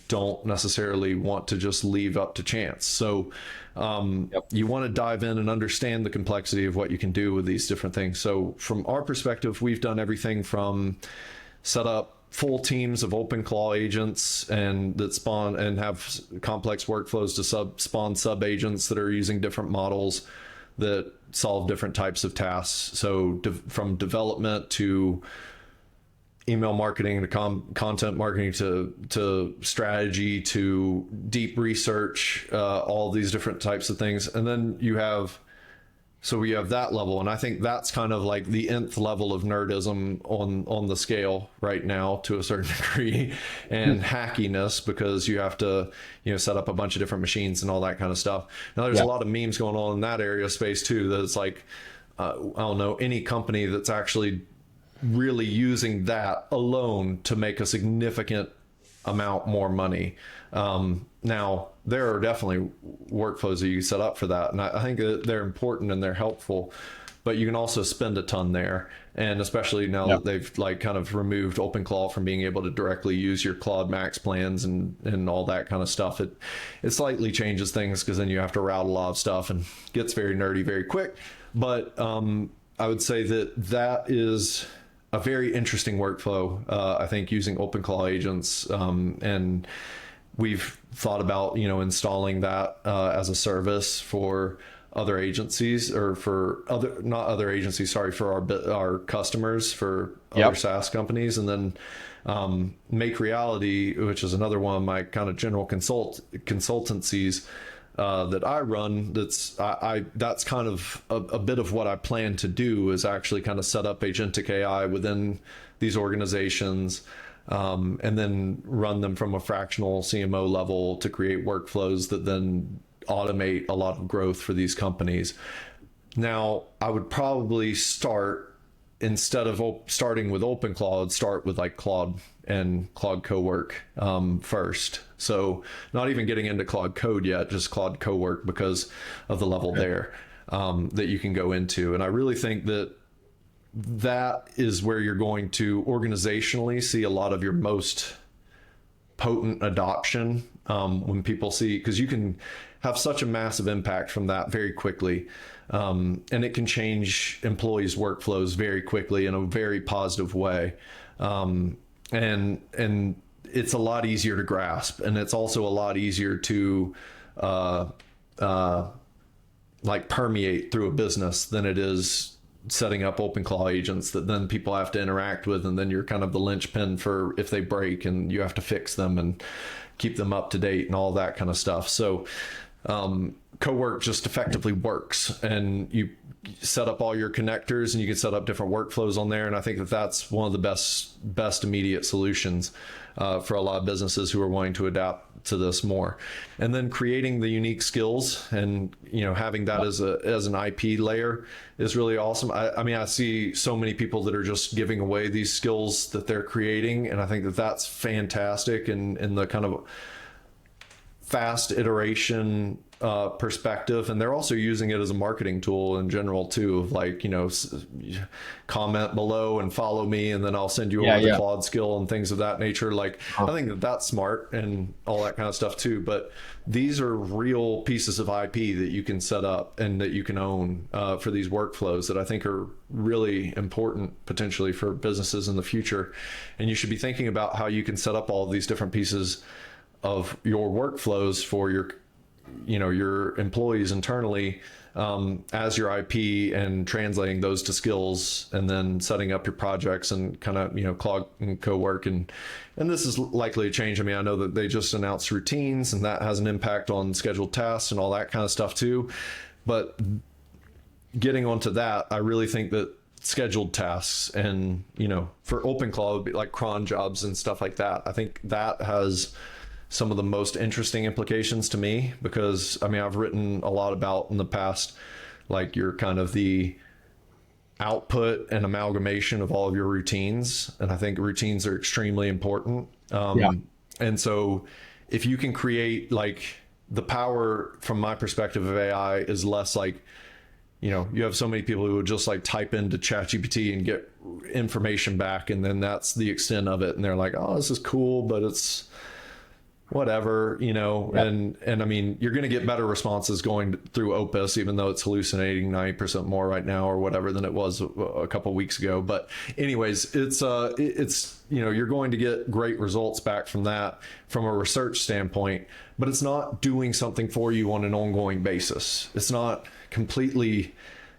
don't necessarily want to just leave up to chance. So you want to dive in and understand the complexity of what you can do with these different things. So from our perspective, we've done everything from set up full teams of OpenClaw agents and that spawn and have complex workflows to spawn sub agents that are using different models that solve different types of tasks. So from development to email marketing to content marketing to strategy to deep research, all these different types of things. And then we have that level, and I think that's kind of like the nth level of nerdism on the scale right now to a certain degree, and hackiness, because you have to set up a bunch of different machines and all that kind of stuff. Now there's a lot of memes going on in that area of space too, that it's like I don't know any company that's actually really using that alone to make a significant amount more money. Now there are definitely workflows that you set up for that, and I think that they're important and they're helpful, but you can also spend a ton there. And especially now that they've like kind of removed OpenClaw from being able to directly use your Claude Max plans and all that kind of stuff, it slightly changes things, because then you have to route a lot of stuff and gets very nerdy very quick. But I would say that is a very interesting workflow, I think, using OpenClaw agents, and we've thought about installing that as a service for other agencies, or for our customers, for other SaaS companies. And then Make Reality, which is another one of my kind of general consultancies that I run, that's kind of a bit of what I plan to do, is actually kind of set up agentic AI within these organizations, and then run them from a fractional CMO level to create workflows that then automate a lot of growth for these companies. Now, I would probably start, instead of starting with OpenClaw, I'd start with like Claude and Claude Cowork first. So not even getting into Claude Code yet, just Claude Cowork, because of the level there that you can go into. And I really think that that is where you're going to organizationally see a lot of your most potent adoption, when people see, because you can have such a massive impact from that very quickly. And it can change employees' workflows very quickly in a very positive way. And it's a lot easier to grasp, and it's also a lot easier to like permeate through a business than it is setting up OpenClaw agents that then people have to interact with, and then you're kind of the linchpin for if they break and you have to fix them and keep them up to date and all that kind of stuff. So Cowork just effectively works, and you set up all your connectors and you can set up different workflows on there. And I think that that's one of the best immediate solutions for a lot of businesses who are wanting to adapt to this more. And then creating the unique skills and, you know, having that as an IP layer is really awesome. I mean, I see so many people that are just giving away these skills that they're creating, and I think that that's fantastic in the kind of fast iteration perspective. And they're also using it as a marketing tool in general too, of like, you know, comment below and follow me, and then I'll send you over the Claude skill and things of that nature. Like, I think that that's smart and all that kind of stuff too. But these are real pieces of IP that you can set up and that you can own for these workflows that I think are really important potentially for businesses in the future. And you should be thinking about how you can set up all of these different pieces of your workflows for your, you know, your employees internally as your IP, and translating those to skills, and then setting up your projects and kind of, you know, Claude and Cowork. And this is likely to change. I mean, I know that they just announced routines, and that has an impact on scheduled tasks and all that kind of stuff too. But getting onto that, I really think that scheduled tasks, and, you know, for OpenClaw would be like cron jobs and stuff like that. I think that has some of the most interesting implications to me, because I mean, I've written a lot about in the past, like you're kind of the output and amalgamation of all of your routines. And I think routines are extremely important. And so if you can create, like, the power from my perspective of AI is less like, you know, you have so many people who would just like type into ChatGPT and get information back, and then that's the extent of it. And they're like, oh, this is cool, but it's whatever, you know. And I mean, you're going to get better responses going through Opus, even though it's hallucinating 90% more right now or whatever than it was a couple of weeks ago. But anyways, it's you know, you're going to get great results back from that from a research standpoint, but it's not doing something for you on an ongoing basis. It's not completely,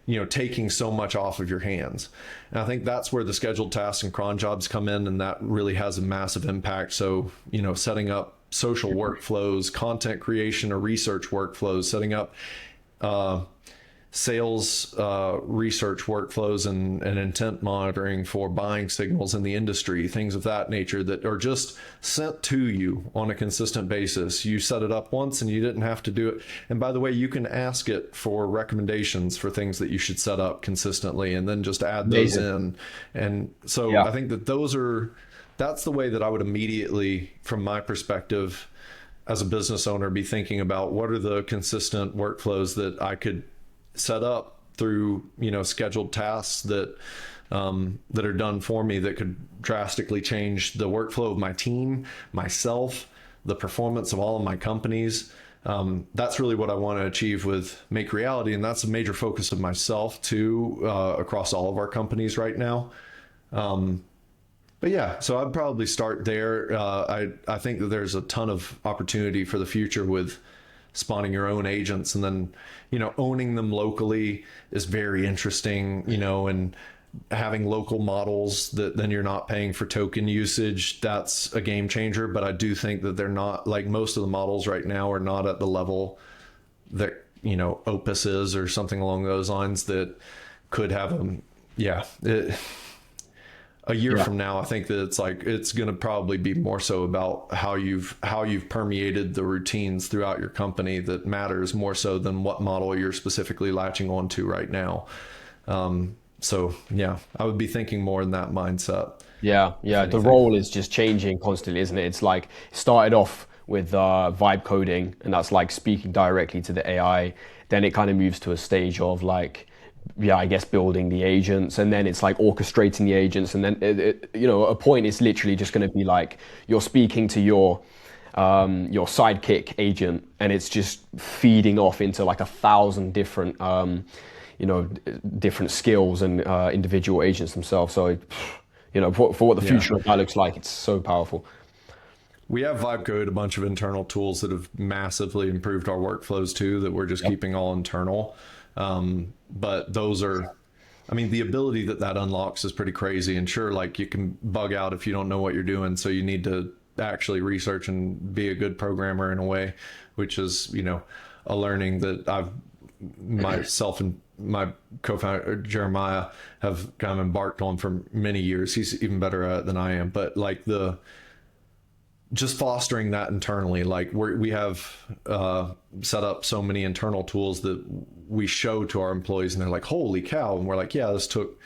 you know, taking so much off of your hands. And I think that's where the scheduled tasks and cron jobs come in, and that really has a massive impact. So, you know, setting up social workflows, content creation or research workflows, setting up sales research workflows and intent monitoring for buying signals in the industry, things of that nature that are just sent to you on a consistent basis. You set it up once and you didn't have to do it. And by the way, you can ask it for recommendations for things that you should set up consistently, and then just add those in. And so I think that that's the way that I would immediately, from my perspective as a business owner, be thinking about what are the consistent workflows that I could set up through, you know, scheduled tasks that that are done for me, that could drastically change the workflow of my team, myself, the performance of all of my companies. That's really what I want to achieve with Make Reality, and that's a major focus of myself too, across all of our companies right now. But yeah, so I'd probably start there. I think that there's a ton of opportunity for the future with spawning your own agents, and then, you know, owning them locally is very interesting, you know, and having local models that then you're not paying for token usage. That's a game changer. But I do think that they're not, like, most of the models right now are not at the level that, you know, Opus is, or something along those lines, that could have them. a year Yeah. from now, I think that it's going to probably be more so about how you've permeated the routines throughout your company that matters more so than what model you're specifically latching onto right now. So yeah, I would be thinking more in that mindset, Yeah, if yeah. The anything. role is just changing constantly, isn't it? It's like it started off with vibe coding, and that's like speaking directly to the AI. Then it kind of moves to a stage of like, yeah, I guess building the agents, and then it's like orchestrating the agents, and then a point is literally just going to be like you're speaking to your sidekick agent, and it's just feeding off into like 1,000 different different skills and individual agents themselves. So, for what the Yeah. future of that looks like, it's so powerful. We have Vibe Code, a bunch of internal tools that have massively improved our workflows too, that we're just Yep. keeping all internal. But those are, I mean, the ability that unlocks is pretty crazy. And sure, like you can bug out if you don't know what you're doing. So you need to actually research and be a good programmer in a way, which is, a learning that I've myself and my co-founder Jeremiah have kind of embarked on for many years. He's even better at it than I am. But like just fostering that internally, like we have set up so many internal tools that we show to our employees and they're like, holy cow. And we're like, yeah, this took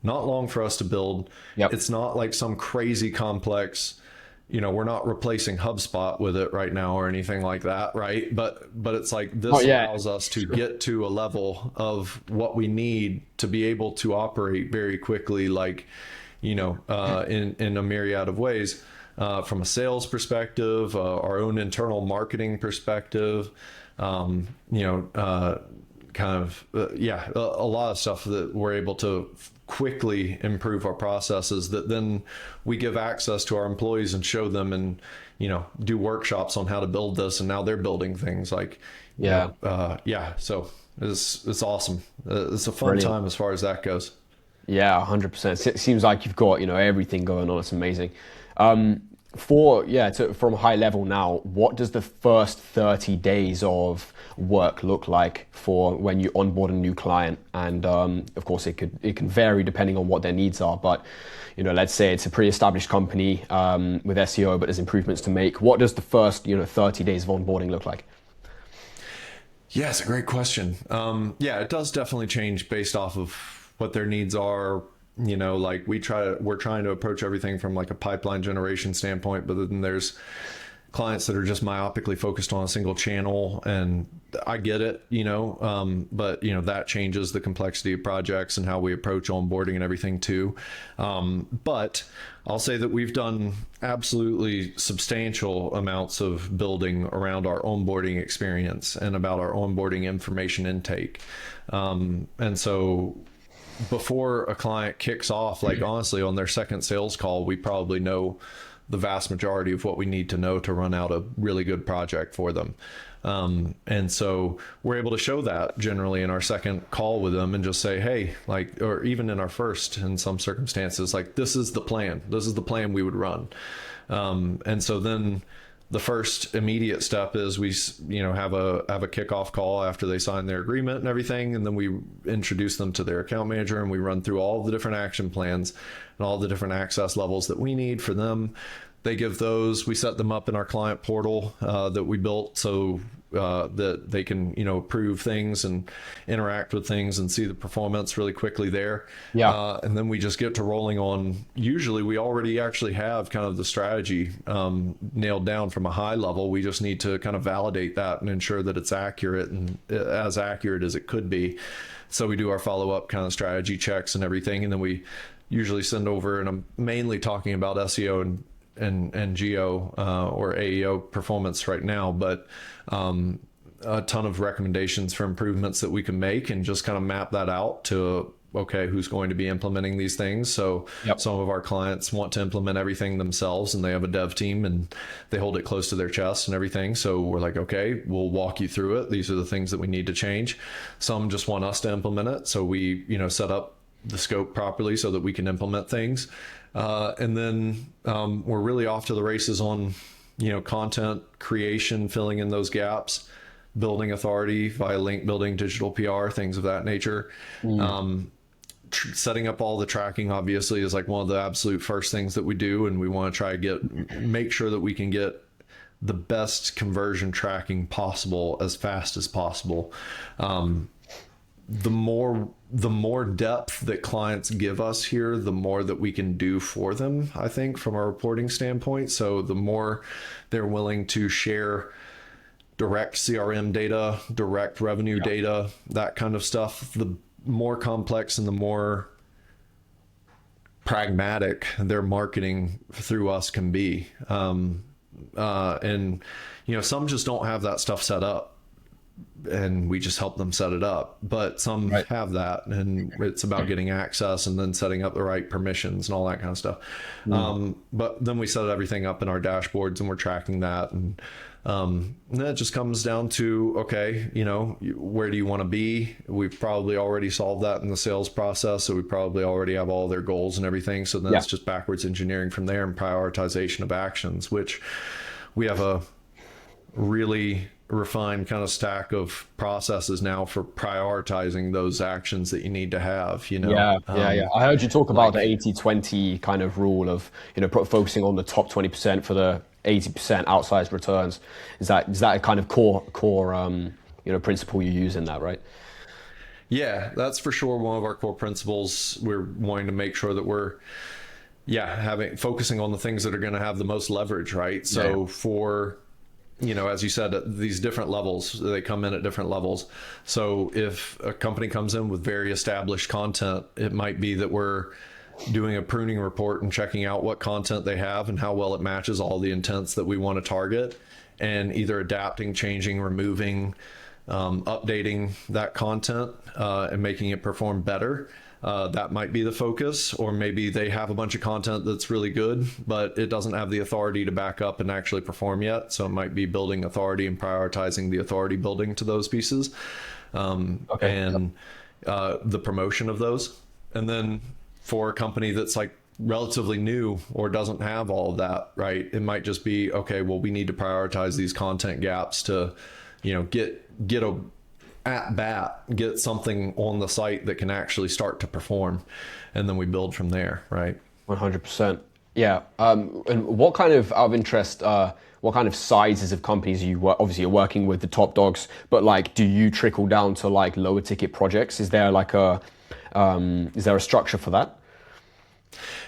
not long for us to build. Yep. It's not like some crazy complex, we're not replacing HubSpot with it right now or anything like that. Right. But it's like, this Oh yeah. allows us to get to a level of what we need to be able to operate very quickly, like, in a myriad of ways. From a sales perspective, our own internal marketing perspective, a lot of stuff that we're able to quickly improve our processes that then we give access to our employees and show them and, do workshops on how to build this. And now they're building things like, Yeah. So it's awesome. It's a fun Brilliant. time as far as that goes. Yeah, 100%. It seems like you've got, everything going on. It's amazing. From a high level now, what does the first 30 days of work look like for when you onboard a new client? And of course, it can vary depending on what their needs are. But let's say it's a pre-established company with SEO, but there's improvements to make. What does the first 30 days of onboarding look like? Yeah, it's a great question. It does definitely change based off of what their needs are. Like we're trying to approach everything from like a pipeline generation standpoint, but then there's clients that are just myopically focused on a single channel, and I get it, but that changes the complexity of projects and how we approach onboarding and everything too. But I'll say that we've done absolutely substantial amounts of building around our onboarding experience and about our onboarding information intake. And so before a client kicks off, like honestly, on their second sales call, we probably know the vast majority of what we need to know to run out a really good project for them. And so we're able to show that generally in our second call with them and just say, hey, like, or even in our first, in some circumstances, like, this is the plan. This is the plan we would run. And so then the first immediate step is we, have a kickoff call after they sign their agreement and everything. And then we introduce them to their account manager and we run through all the different action plans and all the different access levels that we need for them. They give those, we set them up in our client portal that we built so that they can, approve things and interact with things and see the performance really quickly there. Yeah. And then we just get to rolling on. Usually we already actually have kind of the strategy nailed down from a high level. We just need to kind of validate that and ensure that it's accurate and as accurate as it could be. So we do our follow-up kind of strategy checks and everything. And then we usually send over, and I'm mainly talking about SEO and geo or AEO performance right now, but a ton of recommendations for improvements that we can make and just kind of map that out to, okay, who's going to be implementing these things. So Yep. Some of our clients want to implement everything themselves and they have a dev team and they hold it close to their chest and everything. So we're like, okay, we'll walk you through it. These are the things that we need to change. Some just want us to implement it. So we, set up the scope properly so that we can implement things. And then we're really off to the races on, content creation, filling in those gaps, building authority via link building, digital PR, things of that nature. setting up all the tracking obviously is like one of the absolute first things that we do, and we want to try to make sure that we can get the best conversion tracking possible as fast as possible. The more depth that clients give us here, the more that we can do for them, I think, from a reporting standpoint. So the more they're willing to share direct CRM data, direct revenue data, that kind of stuff, the more complex and the more pragmatic their marketing through us can be. And, some just don't have that stuff set up, and we just help them set it up. But some have that, and it's about getting access and then setting up the right permissions and all that kind of stuff. But then we set everything up in our dashboards, and we're tracking that. And then it just comes down to, okay, where do you want to be? We've probably already solved that in the sales process. So we probably already have all their goals and everything. So then it's just backwards engineering from there and prioritization of actions, which we have a really refined kind of stack of processes now for prioritizing those actions that you need to have, Yeah. I heard you talk about the 80-20 kind of rule of, focusing on the top 20% for the 80% outsized returns. Is that a kind of core principle you use in that, right? Yeah, that's for sure one of our core principles. We're wanting to make sure that we're focusing on the things that are going to have the most leverage, right? So for, as you said, at these different levels, they come in at different levels. So if a company comes in with very established content, it might be that we're doing a pruning report and checking out what content they have and how well it matches all the intents that we want to target, and either adapting, changing, removing, updating that content, and making it perform better. That might be the focus. Or maybe they have a bunch of content that's really good, but it doesn't have the authority to back up and actually perform yet. So it might be building authority and prioritizing the authority building to those pieces, and the promotion of those. And then for a company that's like relatively new or doesn't have all of that, right, it might just be, okay, well, we need to prioritize these content gaps to, get a at bat, get something on the site that can actually start to perform, and then we build from there, right? 100%. Yeah. And what kind of, out of interest, what kind of sizes of companies obviously you're working with the top dogs, but like, do you trickle down to like lower ticket projects? Is there like is there a structure for that?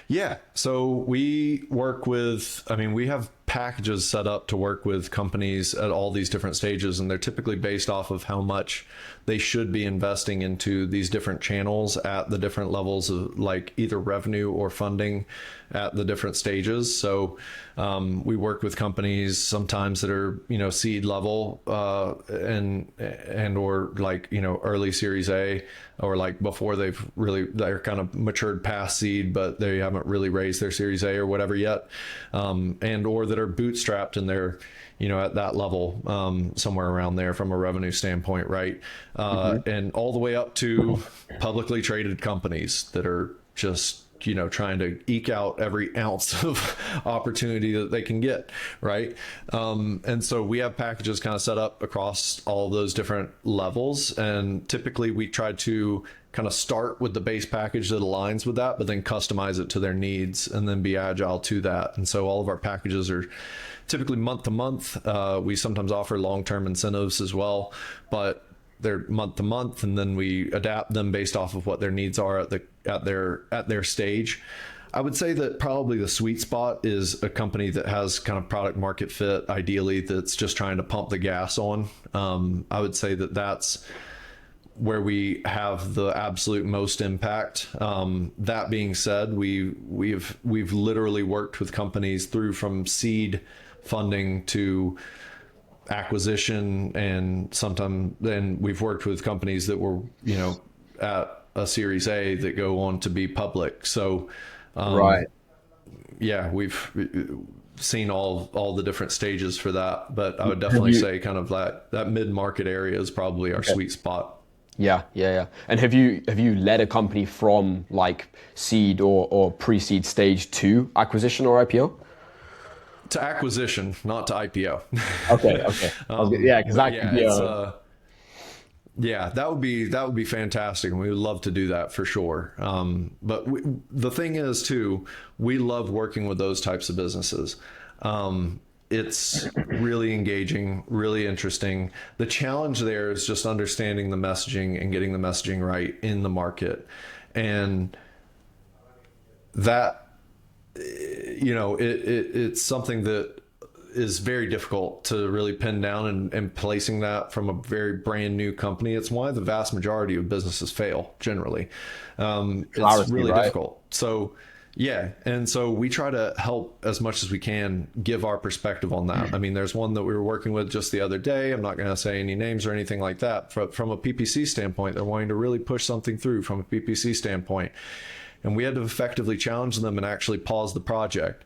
Yeah. So we work with, we have packages set up to work with companies at all these different stages, and they're typically based off of how much they should be investing into these different channels at the different levels of like either revenue or funding at the different stages. So we work with companies sometimes that are, seed level, and or like, early Series A, or like before they're kind of matured past seed, but they haven't really raised their Series A or whatever yet. And or that are bootstrapped and they're, at that level, somewhere around there from a revenue standpoint, right? And all the way up to publicly traded companies that are just, trying to eke out every ounce of opportunity that they can get, right? And so we have packages kind of set up across all of those different levels, and typically we try to kind of start with the base package that aligns with that, but then customize it to their needs and then be agile to that. And so all of our packages are typically month to month. We sometimes offer long-term incentives as well, but they're month to month, and then we adapt them based off of what their needs are at their stage. I would say that probably the sweet spot is a company that has kind of product market fit, ideally, that's just trying to pump the gas on. I would say that that's where we have the absolute most impact. That being said, we've literally worked with companies through from seed funding to acquisition, and sometimes then we've worked with companies that were, at a Series A that go on to be public. So, right. Yeah, we've seen all the different stages for that, but I would definitely say kind of that mid-market area is probably our sweet spot. Yeah. And have you led a company from like seed or pre-seed stage to acquisition or IPO? To acquisition, not to IPO. Okay. Yeah, because that could be Yeah, that would be fantastic, and we would love to do that for sure. But the thing is, too, we love working with those types of businesses. It's really engaging, really interesting. The challenge there is just understanding the messaging and getting the messaging right in the market, and that it's something that is very difficult to really pin down, and placing that from a very brand new company. It's why the vast majority of businesses fail generally. It's really difficult. So yeah. And so we try to help as much as we can, give our perspective on that. I mean, there's one that we were working with just the other day. I'm not going to say any names or anything like that. From a PPC standpoint, they're wanting to really push something through from a PPC standpoint. And we had to effectively challenge them and actually pause the project.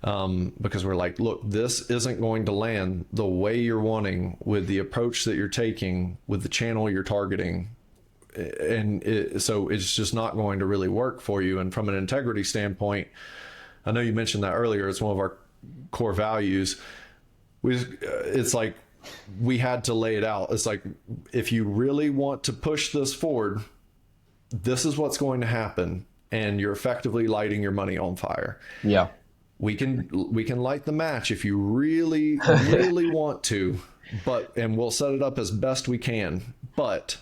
Because we're like, look, this isn't going to land the way you're wanting, with the approach that you're taking, with the channel you're targeting. And so it's just not going to really work for you. And from an integrity standpoint, I know you mentioned that earlier, it's one of our core values. It's like, we had to lay it out. It's like, if you really want to push this forward, this is what's going to happen. And you're effectively lighting your money on fire. Yeah. We can light the match if you really, really want to, and we'll set it up as best we can, but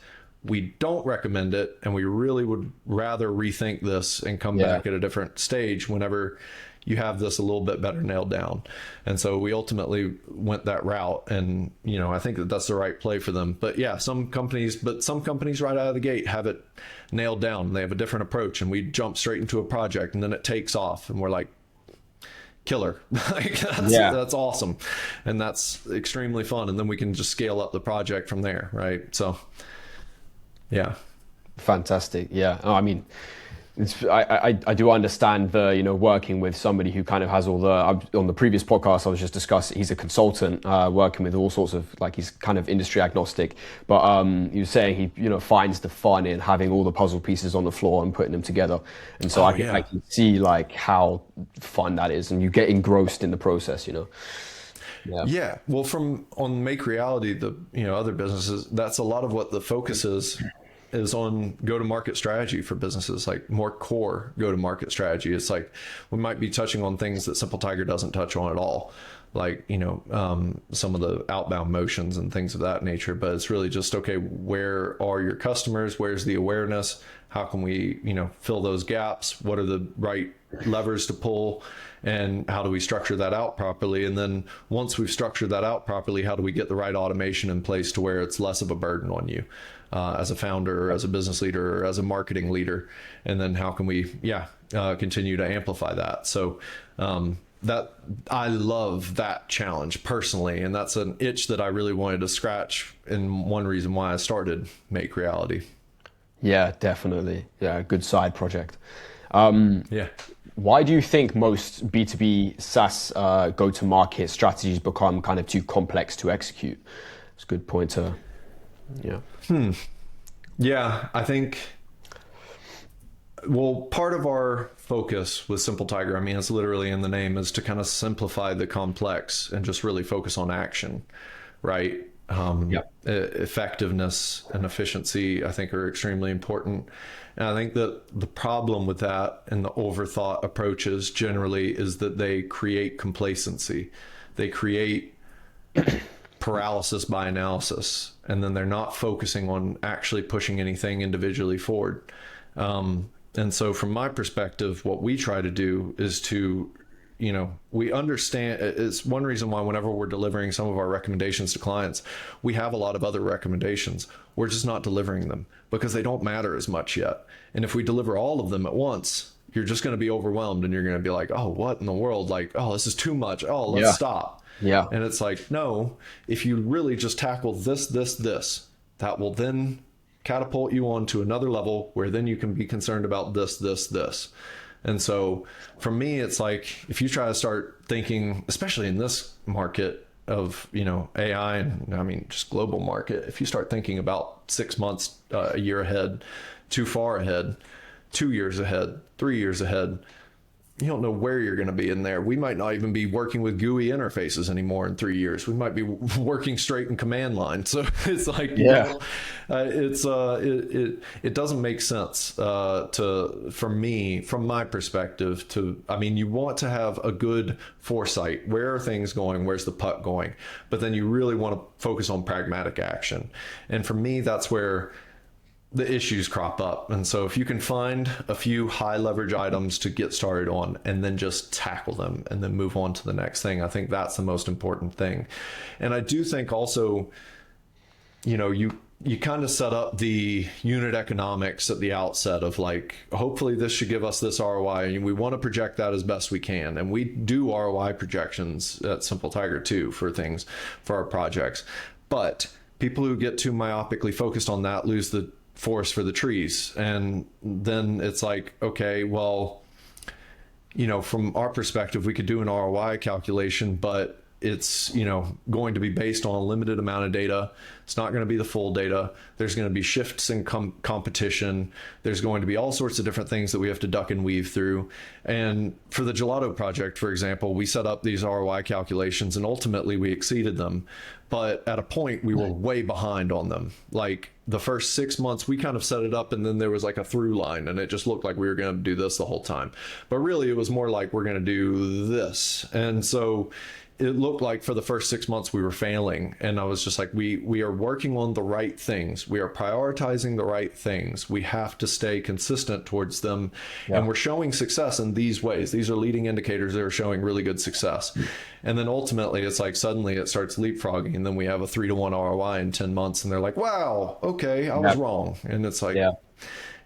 we don't recommend it. And we really would rather rethink this and come back at a different stage whenever you have this a little bit better nailed down. And so we ultimately went that route, and, I think that that's the right play for them. But yeah, some companies right out of the gate have it nailed down. They have a different approach, and we jump straight into a project, and then it takes off, and we're like, killer. That's awesome. And that's extremely fun. And then we can just scale up the project from there. Right. So yeah. Fantastic. Yeah. I mean, I do understand the, working with somebody who kind of has all on the previous podcast, I was just discussing, he's a consultant, working with all sorts of, like, he's kind of industry agnostic, but he was saying he, finds the fun in having all the puzzle pieces on the floor and putting them together. And so I can see, like, how fun that is, and you get engrossed in the process, Yeah. Well, on Make Reality, the, other businesses, that's a lot of what the focus is on go-to-market strategy for businesses, like more core go-to-market strategy. It's like, we might be touching on things that SimpleTiger doesn't touch on at all, like, some of the outbound motions and things of that nature. But it's really just, okay, where are your customers? Where's the awareness? How can we, fill those gaps? What are the right levers to pull? And how do we structure that out properly? And then once we've structured that out properly, how do we get the right automation in place to where it's less of a burden on you, as a founder, or as a business leader, or as a marketing leader? And then how can we, continue to amplify that? So, that I love that challenge personally. And that's an itch that I really wanted to scratch. And one reason why I started Make Reality. Yeah, definitely. Yeah. Good side project. Why do you think most B2B SaaS go-to-market strategies become kind of too complex to execute? It's a good point to, Yeah, I think, well, part of our focus with SimpleTiger, I mean, it's literally in the name, is to kind of simplify the complex and just really focus on action, right? Effectiveness and efficiency, I think, are extremely important. And I think that the problem with that and the overthought approaches generally is that they create complacency. They create paralysis by analysis, and then they're not focusing on actually pushing anything individually forward. And so from my perspective, what we try to do is to, we understand, it's one reason why whenever we're delivering some of our recommendations to clients, we have a lot of other recommendations. We're just not delivering them because they don't matter as much yet. And if we deliver all of them at once, you're just going to be overwhelmed, and you're going to be like, oh, what in the world? Like, oh, this is too much. Oh, let's stop. Yeah. And it's like, no, if you really just tackle this, that will then catapult you on to another level where then you can be concerned about this. And so for me, it's like, if you try to start thinking, especially in this market of, AI, and I mean, just global market, if you start thinking about 6 months, a year ahead, too far ahead, 2 years ahead, 3 years ahead, you don't know where you're going to be in there. We might not even be working with GUI interfaces anymore in 3 years. We might be working straight in command line. So it's like, it doesn't make sense for me, from my perspective, you want to have a good foresight. Where are things going? Where's the puck going? But then you really want to focus on pragmatic action. And for me, that's where the issues crop up. And so if you can find a few high leverage items to get started on and then just tackle them and then move on to the next thing, I think that's the most important thing. And I do think also, you kind of set up the unit economics at the outset of like, hopefully this should give us this ROI, and we want to project that as best we can. And we do ROI projections at SimpleTiger too for our projects. But people who get too myopically focused on that lose the forest for the trees. And then it's like, okay, well, from our perspective, we could do an ROI calculation, but it's, going to be based on a limited amount of data. It's not going to be the full data. There's going to be shifts in competition. There's going to be all sorts of different things that we have to duck and weave through. And for the Gelato project, for example, we set up these ROI calculations and ultimately we exceeded them. But at a point we were way behind on them. Like the first 6 months, we kind of set it up and then there was like a through line and it just looked like we were going to do this the whole time. But really it was more like we're going to do this. And so it looked like for the first 6 months we were failing. And I was just like, we are working on the right things. We are prioritizing the right things. We have to stay consistent towards them. Yeah. And we're showing success in these ways. These are leading indicators that are showing really good success. And then ultimately it's like suddenly it starts leapfrogging and then we have a 3-to-1 ROI in 10 months and they're like, wow, okay, I was wrong. And it's like,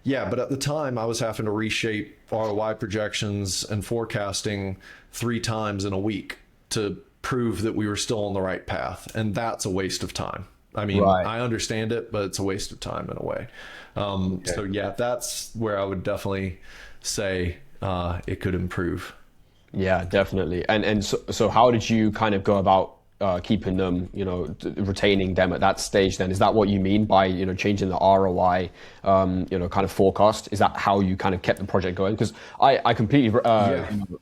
yeah, but at the time I was having to reshape ROI projections and forecasting 3 times in a week to prove that we were still on the right path. And that's a waste of time. I mean, I understand it, but it's a waste of time in a way. So yeah, that's where I would definitely say it could improve. Yeah, definitely. And so how did you kind of go about keeping them, retaining them at that stage then? Is that what you mean by, changing the ROI, kind of forecast? Is that how you kind of kept the project going? Because I completely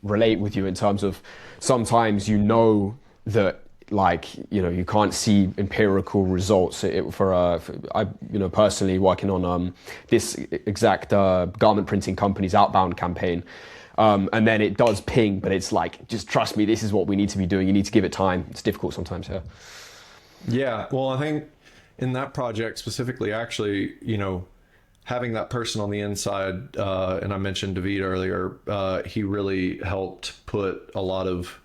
relate with you in terms of sometimes that like, you can't see empirical results I personally working on this exact garment printing company's outbound campaign. And then it does ping, but it's like, just trust me, this is what we need to be doing. You need to give it time. It's difficult sometimes. Yeah. Well, I think in that project specifically, actually, having that person on the inside, and I mentioned David earlier, he really helped put a lot of,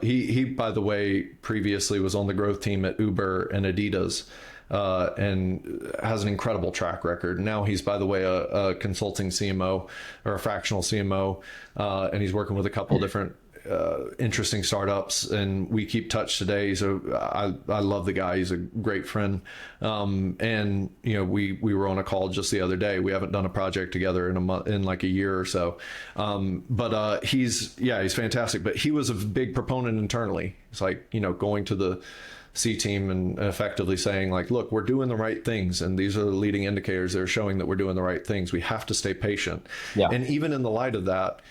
he, by the way, previously was on the growth team at Uber and Adidas. And has an incredible track record. Now he's, by the way, a consulting CMO or a fractional CMO, and he's working with a couple of different interesting startups, and we keep touch today. So I love the guy. He's a great friend. And we were on a call just the other day. We haven't done a project together in like a year or so. But he's fantastic. But he was a big proponent internally. It's like, going to the C team and effectively saying like, look, we're doing the right things. And these are the leading indicators that are showing that we're doing the right things. We have to stay patient. Yeah. And even in the light of that,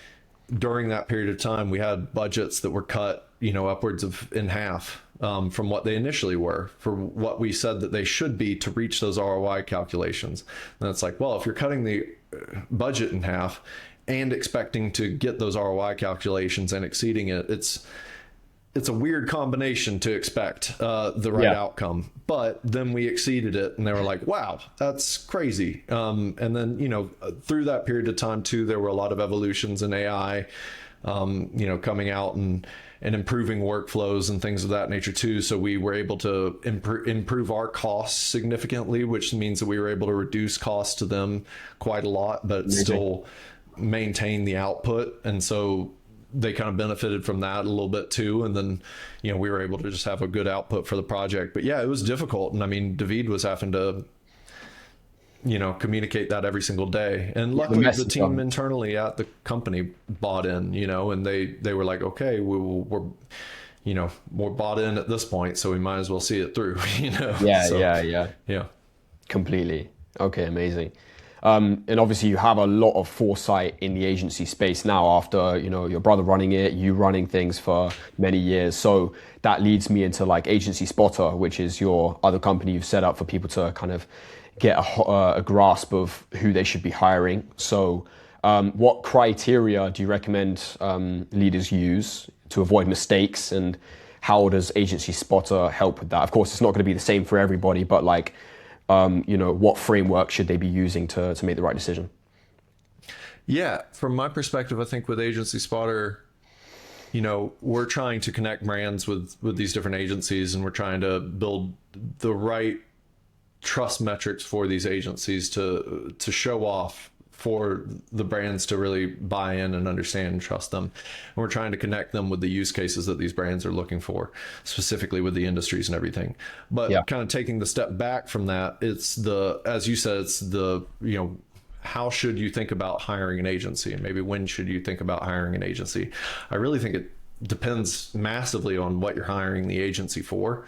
during that period of time, we had budgets that were cut, upwards of in half from what they initially were for what we said that they should be to reach those ROI calculations. And it's like, well, if you're cutting the budget in half and expecting to get those ROI calculations and exceeding it, it's a weird combination to expect the right outcome. But then we exceeded it and they were like, wow, that's crazy. And then, through that period of time too, there were a lot of evolutions in AI, coming out and improving workflows and things of that nature too. So we were able to improve our costs significantly, which means that we were able to reduce costs to them quite a lot, but still maintain the output. And so they kind of benefited from that a little bit too. And then, we were able to just have a good output for the project. But yeah, it was difficult. And I mean, David was having to, communicate that every single day. And luckily the team internally at the company bought in, and they were like, okay, we're bought in at this point, so we might as well see it through, Yeah. Completely. Okay. Amazing. And obviously you have a lot of foresight in the agency space now after, your brother running it, you running things for many years. So that leads me into like AgencySpotter, which is your other company you've set up for people to kind of get a grasp of who they should be hiring. So what criteria do you recommend leaders use to avoid mistakes, and how does AgencySpotter help with that? Of course, it's not going to be the same for everybody, but like, what framework should they be using to make the right decision? Yeah, from my perspective, I think with AgencySpotter, we're trying to connect brands with these different agencies, and we're trying to build the right trust metrics for these agencies to show off for the brands to really buy in and understand and trust them. And we're trying to connect them with the use cases that these brands are looking for, specifically with the industries and everything. But kind of taking the step back from that, as you said, how should you think about hiring an agency, and maybe when should you think about hiring an agency? I really think it depends massively on what you're hiring the agency for.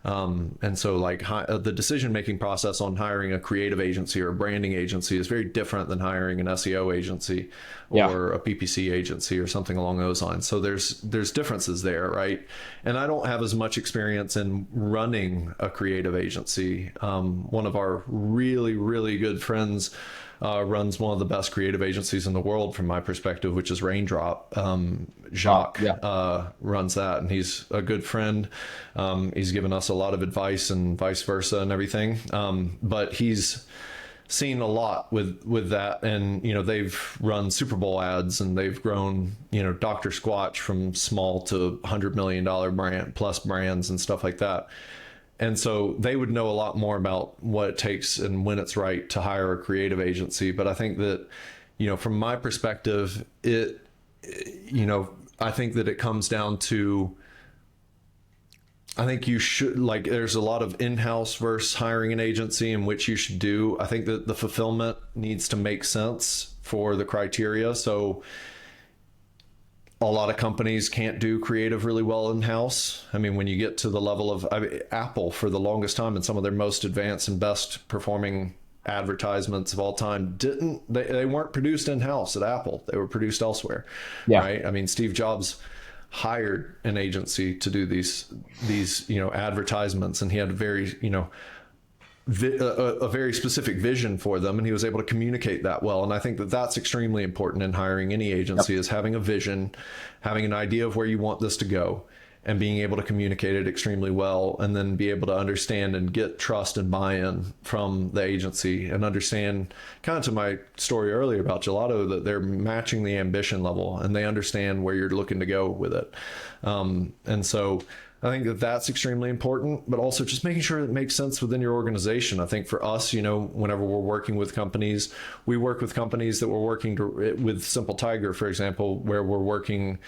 And so like the decision-making process on hiring a creative agency or a branding agency is very different than hiring an SEO agency or a PPC agency or something along those lines. So there's differences there, right? And I don't have as much experience in running a creative agency. One of our really, really good friends runs one of the best creative agencies in the world from my perspective, which is Raindrop. Jacques runs that, and he's a good friend. He's given us a lot of advice and vice versa and everything. But he's seen a lot with that, and they've run Super Bowl ads, and they've grown Dr. Squatch from small to $100 million brand plus brands and stuff like that. And so they would know a lot more about what it takes and when it's right to hire a creative agency. But I think that, from my perspective, I think that it comes down to, I think you should, like, there's a lot of in-house versus hiring an agency in which you should do. I think that the fulfillment needs to make sense for the criteria. So a lot of companies can't do creative really well in-house. I mean, when you get to the level of Apple, for the longest time, and some of their most advanced and best performing advertisements of all time, they weren't produced in-house at Apple. They were produced elsewhere, right? I mean, Steve Jobs hired an agency to do these advertisements, and he had a very specific vision for them, and he was able to communicate that well. And I think that that's extremely important in hiring any agency, is having a vision, having an idea of where you want this to go, and being able to communicate it extremely well, and then be able to understand and get trust and buy-in from the agency, and understand, kind of to my story earlier about Gelato, that they're matching the ambition level and they understand where you're looking to go with it. And so I think that that's extremely important, but also just making sure it makes sense within your organization. I think for us, whenever we're working with companies, we work with companies that we're working with SimpleTiger, for example, where we're working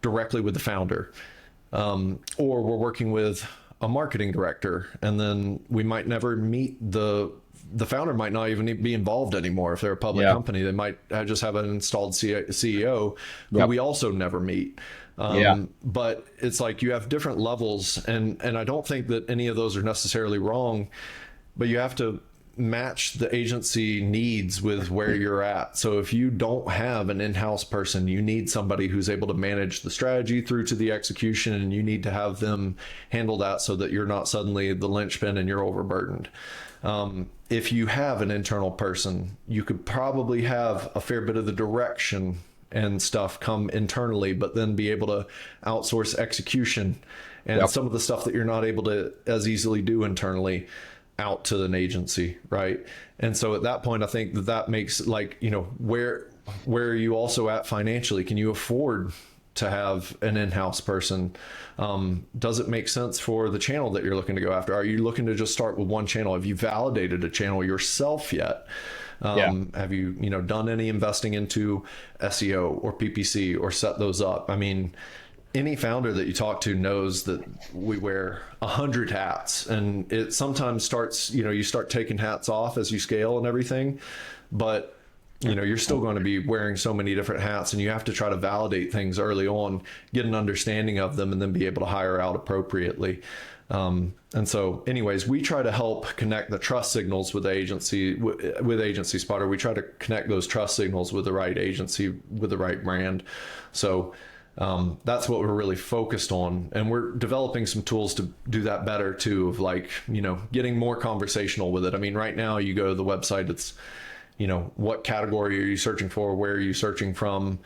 directly with the founder, or we're working with a marketing director, and then we might never meet the founder might not even be involved anymore. If they're a public company, they might just have an installed CEO who we also never meet. But it's like you have different levels, and I don't think that any of those are necessarily wrong, but you have to match the agency needs with where you're at. So if you don't have an in-house person, you need somebody who's able to manage the strategy through to the execution, and you need to have them handle that so that you're not suddenly the linchpin and you're overburdened. If you have an internal person, you could probably have a fair bit of the direction and stuff come internally, but then be able to outsource execution and some of the stuff that you're not able to as easily do internally out to an agency, right? And so at that point, I think that makes, like, where are you also at financially? Can you afford to have an in-house person? Does it make sense for the channel that you're looking to go after? Are you looking to just start with one channel? Have you validated a channel yourself yet? Have you, done any investing into SEO or PPC or set those up? I mean, any founder that you talk to knows that we wear 100 hats, and it sometimes starts, you start taking hats off as you scale and everything, but you're still going to be wearing so many different hats, and you have to try to validate things early on, get an understanding of them, and then be able to hire out appropriately. And so anyways, we try to help connect the trust signals with the agency, with AgencySpotter. We try to connect those trust signals with the right agency, with the right brand. So that's what we're really focused on. And we're developing some tools to do that better too, of like, getting more conversational with it. I mean, right now you go to the website, it's, what category are you searching for? Where are you searching from?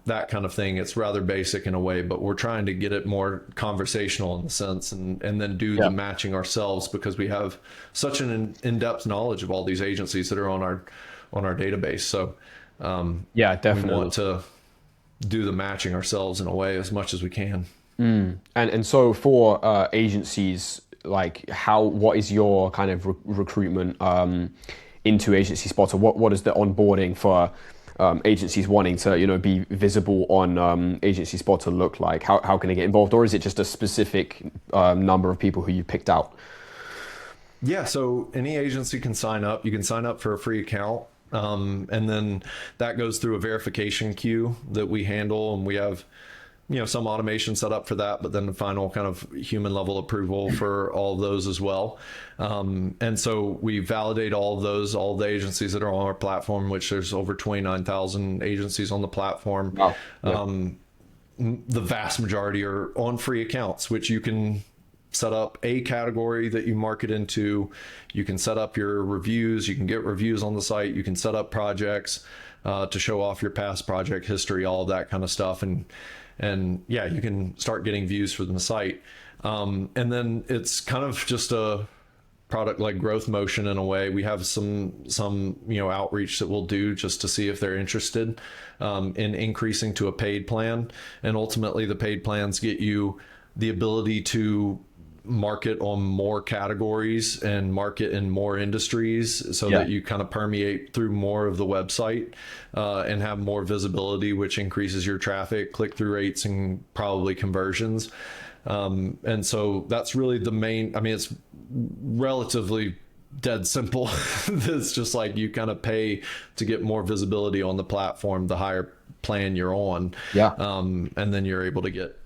That kind of thing. It's rather basic in a way, but we're trying to get it more conversational in the sense, and then do the matching ourselves, because we have such an in-depth knowledge of all these agencies that are on our database. So definitely we want to do the matching ourselves in a way as much as we can. And so for agencies, like what is your kind of recruitment into AgencySpotter? What is the onboarding for agencies wanting to be visible on AgencySpotter look like? How can they get involved, or is it just a specific number of people who you picked out? Yeah, so any agency can sign up. You can sign up for a free account, and then that goes through a verification queue that we handle, and we have some automation set up for that, but then the final kind of human level approval for all of those as well. And so we validate all of those, all the agencies that are on our platform, which there's over 29,000 agencies on the platform. Wow. Yeah. The vast majority are on free accounts, which you can set up a category that you market into. You can set up your reviews. You can get reviews on the site. You can set up projects to show off your past project history, all of that kind of stuff. And yeah, you can start getting views from the site. And then it's kind of just a product like growth motion in a way. We have some outreach that we'll do just to see if they're interested in increasing to a paid plan. And ultimately the paid plans get you the ability to market on more categories and market in more industries, so that you kind of permeate through more of the website and have more visibility, which increases your traffic, click-through rates, and probably conversions. And so that's really the main, it's relatively dead simple. It's just like you kind of pay to get more visibility on the platform, the higher plan you're on. And then you're able to get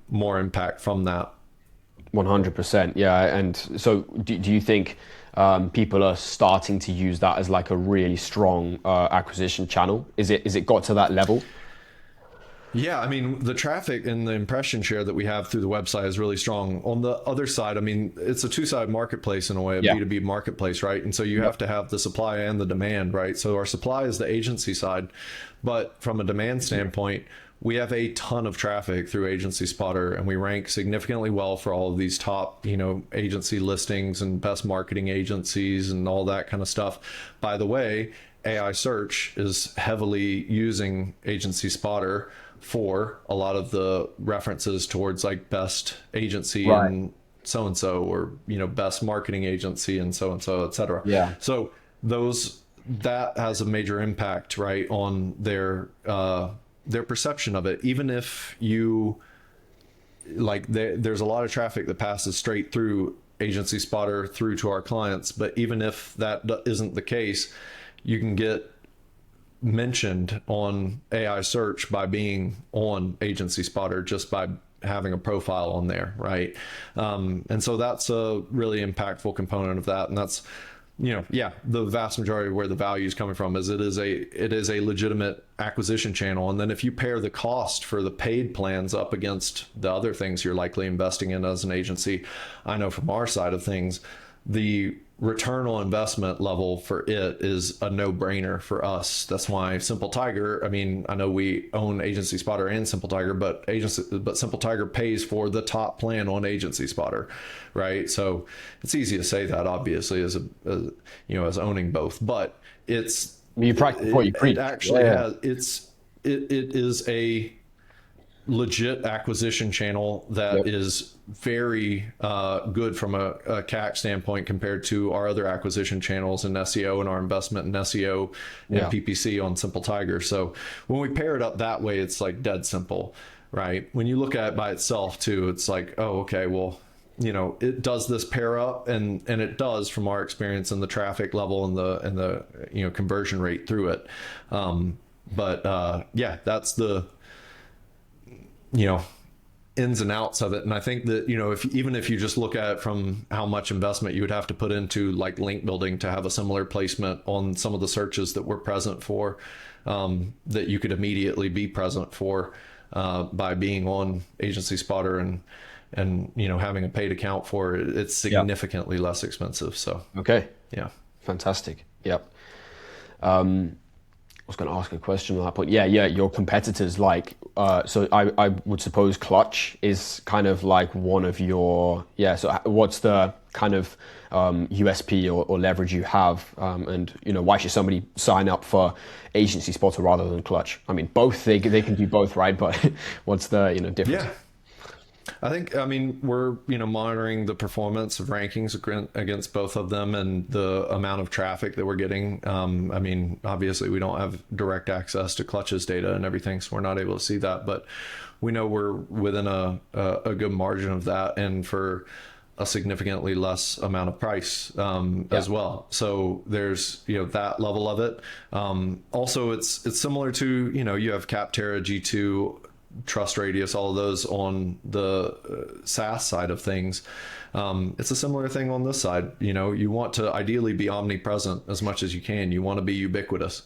more impact from that. 100%. Yeah. And so do you think people are starting to use that as like a really strong acquisition channel? Is it got to that level? Yeah, the traffic and the impression share that we have through the website is really strong. On the other side, it's a two-sided marketplace in a way, a B2B marketplace, right? And so you have to have the supply and the demand, right? So our supply is the agency side, but from a demand standpoint, we have a ton of traffic through AgencySpotter, and we rank significantly well for all of these top, agency listings and best marketing agencies and all that kind of stuff. By the way, AI search is heavily using AgencySpotter for a lot of the references towards like best agency and so-and-so, or, best marketing agency and so-and-so, et cetera. Yeah. So that has a major impact, right, on their perception of it. Even if there's a lot of traffic that passes straight through AgencySpotter through to our clients, but even if that isn't the case, you can get mentioned on AI search by being on AgencySpotter just by having a profile on there, right? And so that's a really impactful component of that, and that's the vast majority of where the value is coming from is it is a legitimate acquisition channel. And then if you pair the cost for the paid plans up against the other things you're likely investing in as an agency, I know from our side of things, the return on investment level for it is a no-brainer for us. That's why SimpleTiger, I know we own AgencySpotter and SimpleTiger, but SimpleTiger pays for the top plan on AgencySpotter, right? So it's easy to say that, obviously, as owning both, but it's you practice what you preach. It actually has it is a legit acquisition channel that is very good from a CAC standpoint compared to our other acquisition channels in SEO and our investment in SEO and PPC on SimpleTiger. So when we pair it up that way, it's like dead simple, right? When you look at it by itself too, it's like, oh, okay, well, it does this pair up, and it does from our experience in the traffic level and the conversion rate through it. But that's the ins and outs of it. And I think that, even if you just look at it from how much investment you would have to put into like link building to have a similar placement on some of the searches that we're present for, that you could immediately be present for by being on AgencySpotter and having a paid account for it, it's significantly less expensive. So okay, yeah, fantastic. Yep. I was going to ask a question on that point. Yeah, your competitors, like, so I would suppose Clutch is kind of like one of your, so what's the kind of USP or leverage you have, and why should somebody sign up for AgencySpotter rather than Clutch? I mean, both, they can do both, right? But what's the difference? Yeah. I think, we're, monitoring the performance of rankings against both of them and the amount of traffic that we're getting. Obviously we don't have direct access to Clutch's data and everything, so we're not able to see that, but we know we're within a good margin of that, and for a significantly less amount of price as well. So there's that level of it. Also, it's similar to you have Capterra, G2, Trust Radius, all of those on the SaaS side of things. It's a similar thing on this side. You want to ideally be omnipresent as much as you can. You want to be ubiquitous.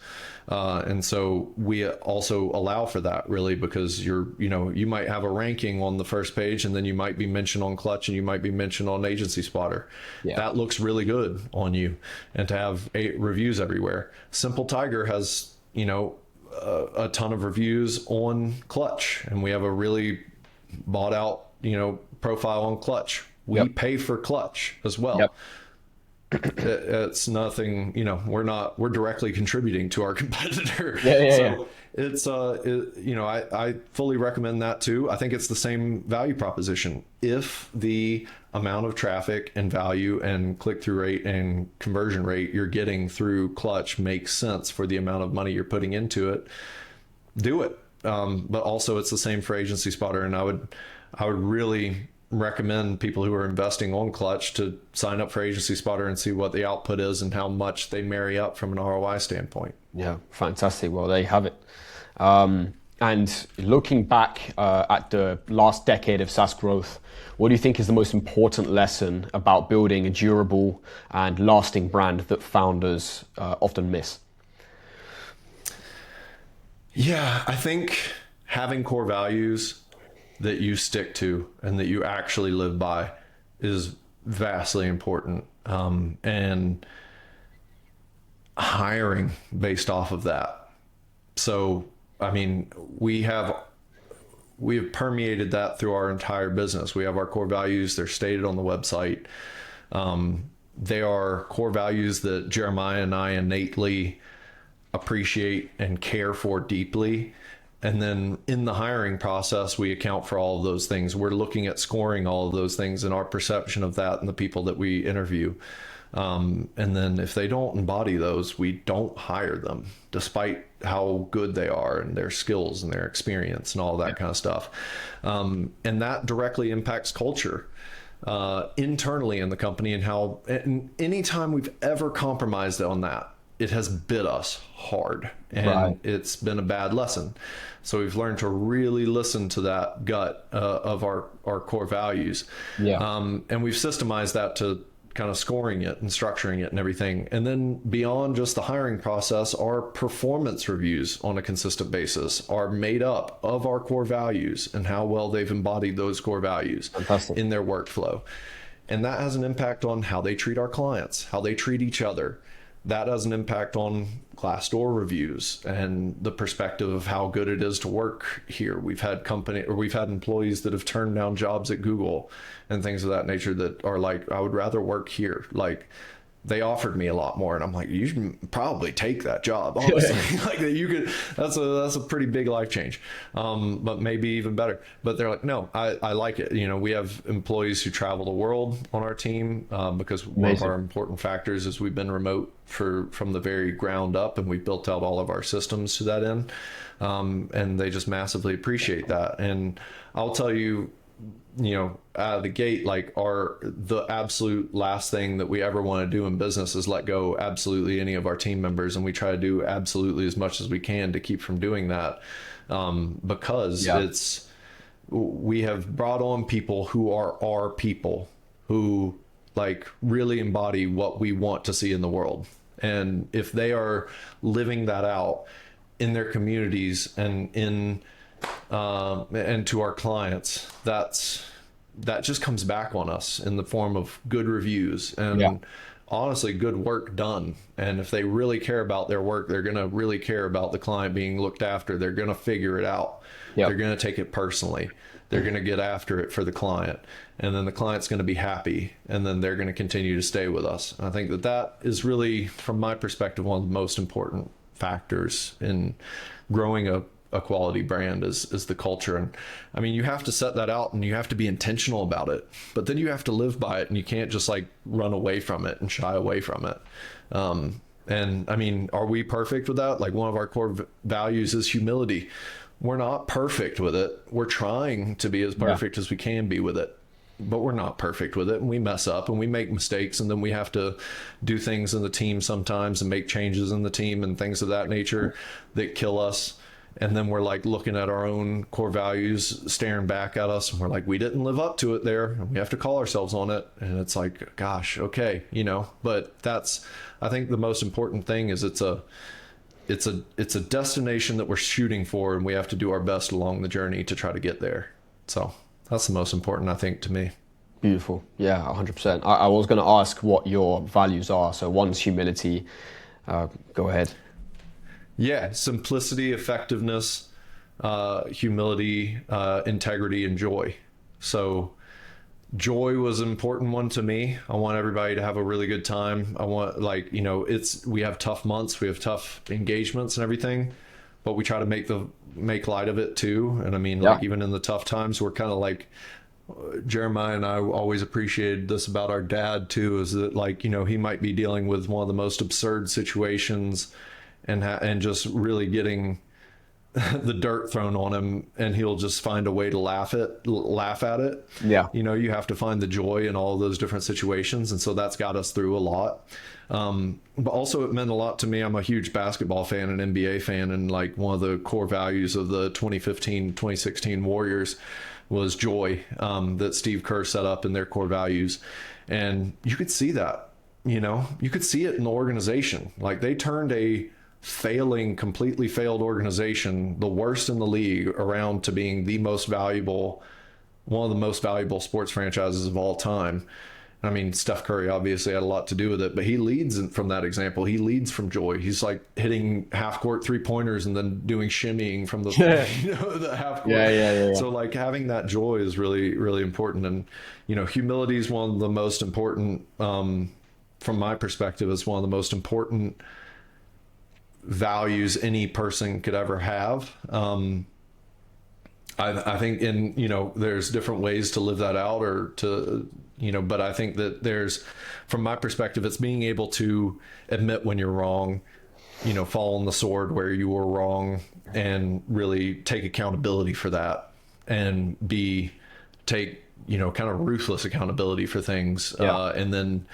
And so we also allow for that, really, because you might have a ranking on the first page, and then you might be mentioned on Clutch, and you might be mentioned on AgencySpotter. Yeah. That looks really good on you. And to have 8 reviews everywhere. SimpleTiger has, a ton of reviews on Clutch, and we have a really bought out, profile on Clutch. We pay for Clutch as well. Yep. It's nothing, we're directly contributing to our competitor. It's, I fully recommend that too. I think it's the same value proposition. If the amount of traffic and value and click-through rate and conversion rate you're getting through Clutch makes sense for the amount of money you're putting into it, do it. But also it's the same for AgencySpotter. And I would really recommend people who are investing on Clutch to sign up for AgencySpotter and see what the output is and how much they marry up from an ROI standpoint. Yeah, fantastic. Well, there you have it. And looking back at the last decade of SaaS growth, what do you think is the most important lesson about building a durable and lasting brand that founders often miss? Yeah, I think having core values that you stick to and that you actually live by is vastly important. And hiring based off of that. So, we have permeated that through our entire business. We have our core values. They're stated on the website. They are core values that Jeremiah and I innately appreciate and care for deeply. And then in the hiring process, we account for all of those things. We're looking at scoring all of those things and our perception of that and the people that we interview. And then if they don't embody those, we don't hire them, despite how good they are and their skills and their experience and all that kind of stuff. And that directly impacts culture internally in the company, and anytime we've ever compromised on that, it has bit us hard, and it's been a bad lesson. So we've learned to really listen to that gut of our core values. And we've systemized that to kind of scoring it and structuring it and everything. And then beyond just the hiring process, our performance reviews on a consistent basis are made up of our core values and how well they've embodied those core values in their workflow. And that has an impact on how they treat our clients, how they treat each other. That has an impact on Glassdoor reviews and the perspective of how good it is to work here. We've had employees that have turned down jobs at Google and things of that nature that are like, I would rather work here. Like, they offered me a lot more, and I'm like, you should probably take that job, honestly. Like, you could, that's a pretty big life change, but maybe even better. But they're like, no, I like it. We have employees who travel the world on our team because one of our important factors is we've been remote from the very ground up, and we've built out all of our systems to that end, and they just massively appreciate that. And I'll tell you, out of the gate, like, the absolute last thing that we ever want to do in business is let go absolutely any of our team members, and we try to do absolutely as much as we can to keep from doing that, because we have brought on people who are our people, who like really embody what we want to see in the world. And if they are living that out in their communities and and to our clients, that just comes back on us in the form of good reviews and honestly good work done. And if they really care about their work, they're going to really care about the client being looked after. They're going to figure it out. They're going to take it personally. They're going to get after it for the client, and then the client's going to be happy, and then they're going to continue to stay with us. And I think that is really, from my perspective, one of the most important factors in growing a quality brand is the culture. And I mean, you have to set that out and you have to be intentional about it, but then you have to live by it, and you can't just like run away from it and shy away from it. And I mean, are we perfect with that? Like, one of our core values is humility. We're not perfect with it. We're trying to be as perfect as we can be with it, but we're not perfect with it. And we mess up and we make mistakes, and then we have to do things in the team sometimes and make changes in the team and things of that nature that kill us. And then we're like looking at our own core values staring back at us, and we're like, we didn't live up to it there, and we have to call ourselves on it. And it's like, gosh, okay, you know. But that's, I think the most important thing is it's a destination that we're shooting for, and we have to do our best along the journey to try to get there. So that's the most important, I think, to me. Beautiful. Yeah, 100%. I was going to ask what your values are. So one's humility. Go ahead. Yeah, simplicity, effectiveness, humility, integrity, and joy. So joy was an important one to me. I want everybody to have a really good time. I want, like, you know, we have tough months, we have tough engagements and everything, but we try to make light of it too. And I mean, like, even in the tough times, we're kind of like, Jeremiah and I always appreciated this about our dad too, is that, like, you know, he might be dealing with one of the most absurd situations and just really getting the dirt thrown on him, and he'll just find a way to laugh at it. Yeah. You know, you have to find the joy in all of those different situations. And so that's got us through a lot. But also it meant a lot to me. I'm a huge basketball fan and NBA fan. And like, one of the core values of the 2015-2016 Warriors was joy, that Steve Kerr set up in their core values. And you could see that, you know, you could see it in the organization. Like, they turned a completely failed organization, the worst in the league, around to being one of the most valuable sports franchises of all time. I mean, Steph Curry obviously had a lot to do with it, but he leads from that example. He leads from joy. He's like hitting half court 3-pointers and then doing shimmying from the, the half court. Yeah. So like, having that joy is really, really important. And, you know, humility is one of the most important, from my perspective, is one of the most important values any person could ever have. I think there's different ways to live that out, or to, but I think that from my perspective, it's being able to admit when you're wrong, fall on the sword where you were wrong, and really take accountability for that, and take kind of ruthless accountability for things. And then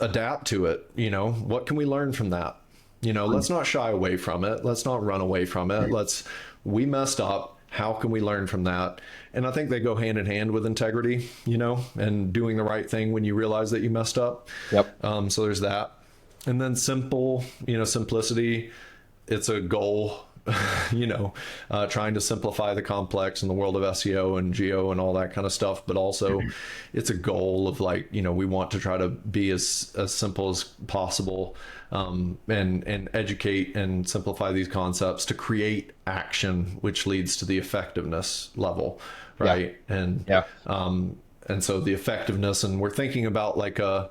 adapt to it. What can we learn from that? Let's not shy away from it. Let's not run away from it. We messed up. How can we learn from that? And I think they go hand in hand with integrity, and doing the right thing when you realize that you messed up. Yep. So there's that. And then simplicity, it's a goal, trying to simplify the complex in the world of SEO and geo and all that kind of stuff. But also it's a goal of we want to try to be as simple as possible, and educate and simplify these concepts to create action, which leads to the effectiveness level. Right. Yeah. And so the effectiveness, and we're thinking about a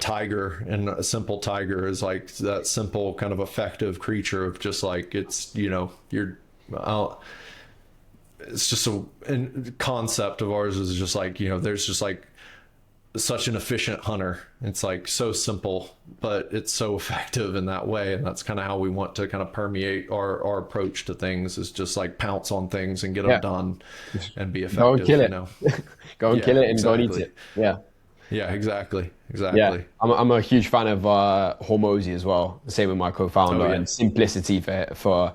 tiger, and a SimpleTiger is like that simple kind of effective creature of just it's just a concept of ours is just there's just such an efficient hunter. It's so simple, but it's so effective in that way. And that's kind of how we want to kind of permeate our approach to things, is just pounce on things and get them done and be effective. Go and kill it. Go and kill it, and go and eat it. Yeah. Yeah, exactly. Yeah, I'm a huge fan of Hormozy as well. The same with my co-founder, and simplicity for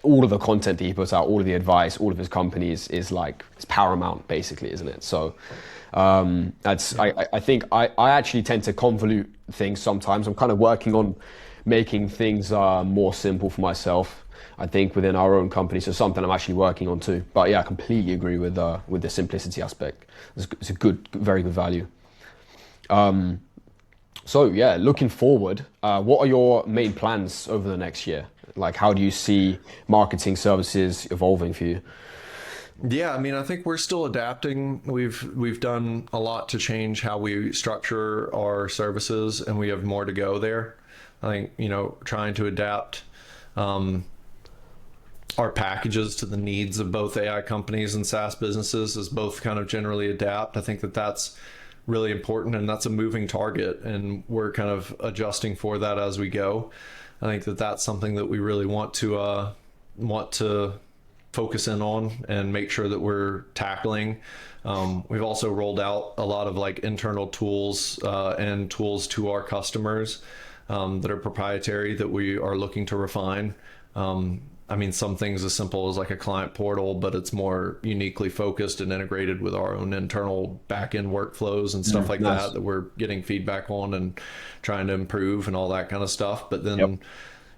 all of the content that he puts out, all of the advice, all of his companies is like, it's paramount basically, isn't it? So I think I actually tend to convolute things sometimes. I'm kind of working on making things more simple for myself, I think, within our own company. So something I'm actually working on too. But yeah, I completely agree with the simplicity aspect. It's a good, very good value. So yeah, looking forward, what are your main plans over the next year? Like, how do you see marketing services evolving for you? Yeah, I mean, I think we're still adapting. We've done a lot to change how we structure our services, and we have more to go there. I think, trying to adapt our packages to the needs of both AI companies and SaaS businesses as both kind of generally adapt. I think that that's really important, and that's a moving target, and we're kind of adjusting for that as we go. I think that that's something that we really want to focus in on and make sure that we're tackling. We've also rolled out a lot of like internal tools and tools to our customers that are proprietary that we are looking to refine. I mean, some things as simple as like a client portal, but it's more uniquely focused and integrated with our own internal back-end workflows and stuff like Nice. that we're getting feedback on and trying to improve and all that kind of stuff. But then,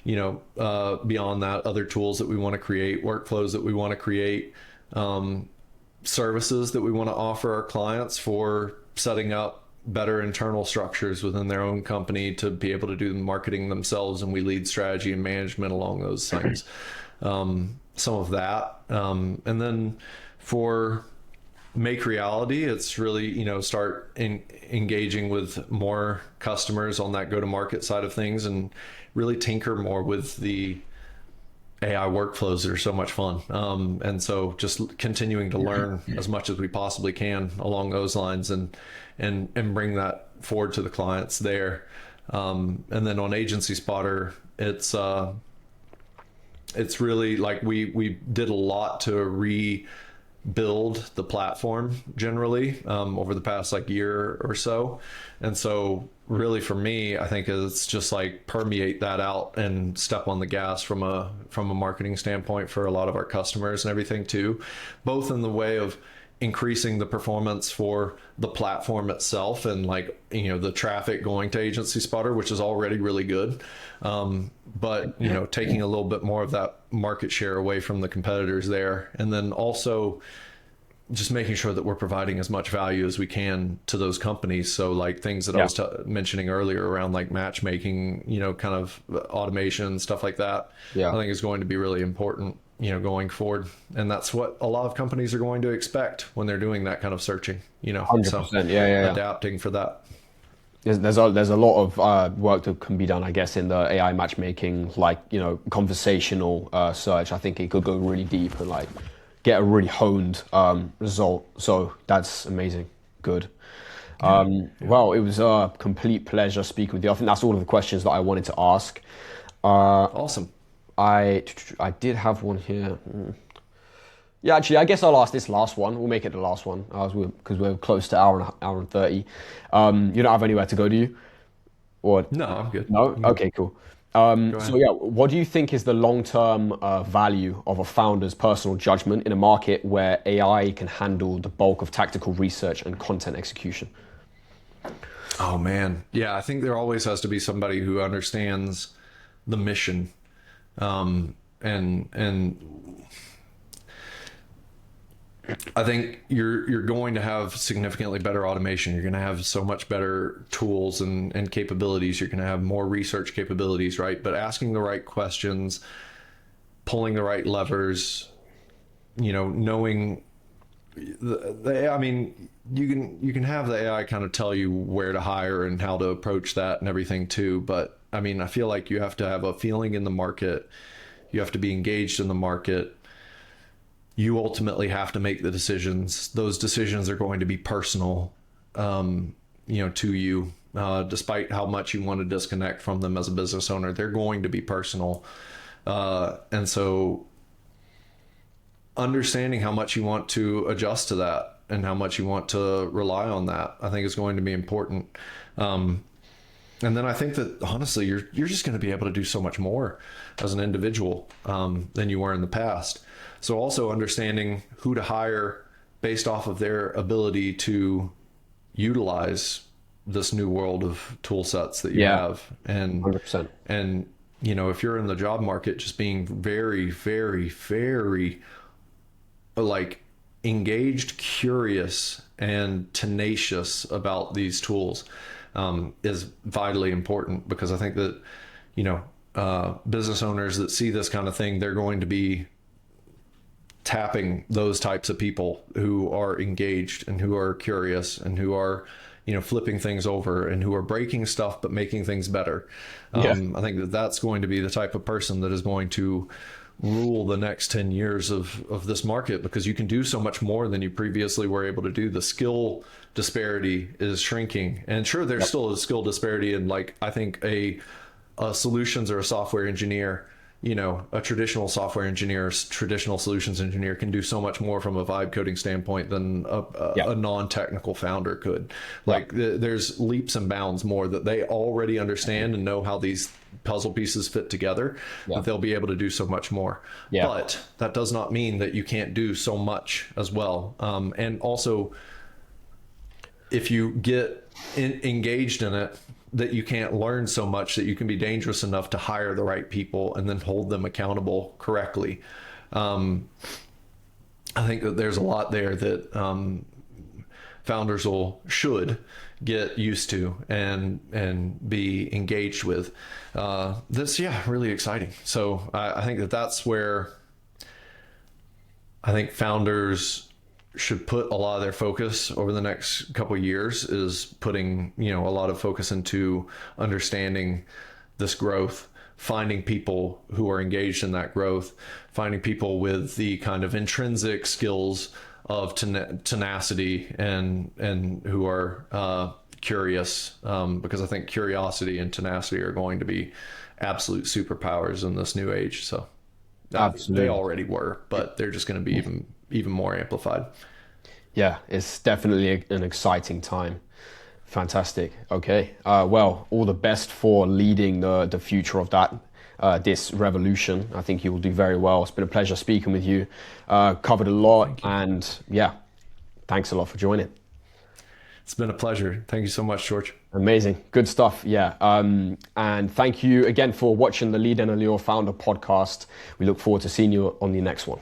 beyond that, other tools that we want to create, workflows that we want to create, services that we want to offer our clients for setting up better internal structures within their own company to be able to do the marketing themselves, and we lead strategy and management along those things. Some of that. And then for Make Reality, it's really, start engaging with more customers on that go-to-market side of things and really tinker more with the AI workflows that are so much fun. And so just continuing to learn as much as we possibly can along those lines and bring that forward to the clients there. And then on AgencySpotter, it's really like we did a lot to rebuild the platform generally over the past like year or so. And so really for me, I think it's just like permeate that out and step on the gas from a marketing standpoint for a lot of our customers and everything too, both in the way of increasing the performance for the platform itself and like, the traffic going to AgencySpotter, which is already really good. But, taking a little bit more of that market share away from the competitors there. And then also just making sure that we're providing as much value as we can to those companies. So like things that I was mentioning earlier around like matchmaking, kind of automation, stuff like that, I think is going to be really important, going forward. And that's what a lot of companies are going to expect when they're doing that kind of searching, 100%. So adapting for that. There's a lot of work that can be done, I guess, in the AI matchmaking, like, conversational search. I think it could go really deep and like get a really honed result. So that's amazing. Good. Well, it was a complete pleasure speaking with you. I think that's all of the questions that I wanted to ask. Awesome. I did have one here. Yeah, actually, I guess I'll ask this last one. We'll make it the last one because we're close to hour and 30. You don't have anywhere to go, do you? Or No, I'm good. no? Okay, cool. So yeah, what do you think is the long-term value of a founder's personal judgment in a market where AI can handle the bulk of tactical research and content execution? Oh man. Yeah, I think there always has to be somebody who understands the mission. And I think you're going to have significantly better automation. You're going to have so much better tools and capabilities. You're going to have more research capabilities, right? But asking the right questions, pulling the right levers, knowing I mean, you can have the AI kind of tell you where to hire and how to approach that and everything too. But I mean, I feel like you have to have a feeling in the market. You have to be engaged in the market. You ultimately have to make the decisions. Those decisions are going to be personal, to you, despite how much you want to disconnect from them as a business owner. They're going to be personal. And so understanding how much you want to adjust to that and how much you want to rely on that, I think is going to be important. And then I think that honestly, you're just going to be able to do so much more as an individual than you were in the past. So also understanding who to hire based off of their ability to utilize this new world of tool sets that you have. And 100%. and you know, if you're in the job market, just being very, very, very like engaged, curious, and tenacious about these tools is vitally important, because I think that, you know, business owners that see this kind of thing, they're going to be tapping those types of people who are engaged and who are curious and who are, you know, flipping things over and who are breaking stuff but making things better. I think that that's going to be the type of person that is going to rule the next 10 years of this market, because you can do so much more than you previously were able to do. The skill disparity is shrinking, and sure, there's still a skill disparity in, like, I think a solutions or a software engineer, you know, a traditional software engineer, traditional solutions engineer can do so much more from a vibe coding standpoint than a non-technical founder could. Like there's leaps and bounds more that they already understand and know how these puzzle pieces fit together, that they'll be able to do so much more. But that does not mean that you can't do so much as well. And also, if you get engaged in it, that you can't learn so much that you can be dangerous enough to hire the right people and then hold them accountable correctly. I think that there's a lot there that founders should get used to and be engaged with. This, really exciting. So I think that that's where I think founders should put a lot of their focus over the next couple of years, is putting, you know, a lot of focus into understanding this growth, finding people who are engaged in that growth, finding people with the kind of intrinsic skills of tenacity and who are curious, because I think curiosity and tenacity are going to be absolute superpowers in this new age. So they already were, but they're just going to be even more amplified. Yeah, it's definitely an exciting time. Fantastic. Okay. Well, all the best for leading the future of that, this revolution. I think you will do very well. It's been a pleasure speaking with you. Covered a lot, and thanks a lot for joining. It's been a pleasure. Thank you so much, George. Amazing. Good stuff. Yeah. And thank you again for watching the Lead and Allure Founder podcast. We look forward to seeing you on the next one.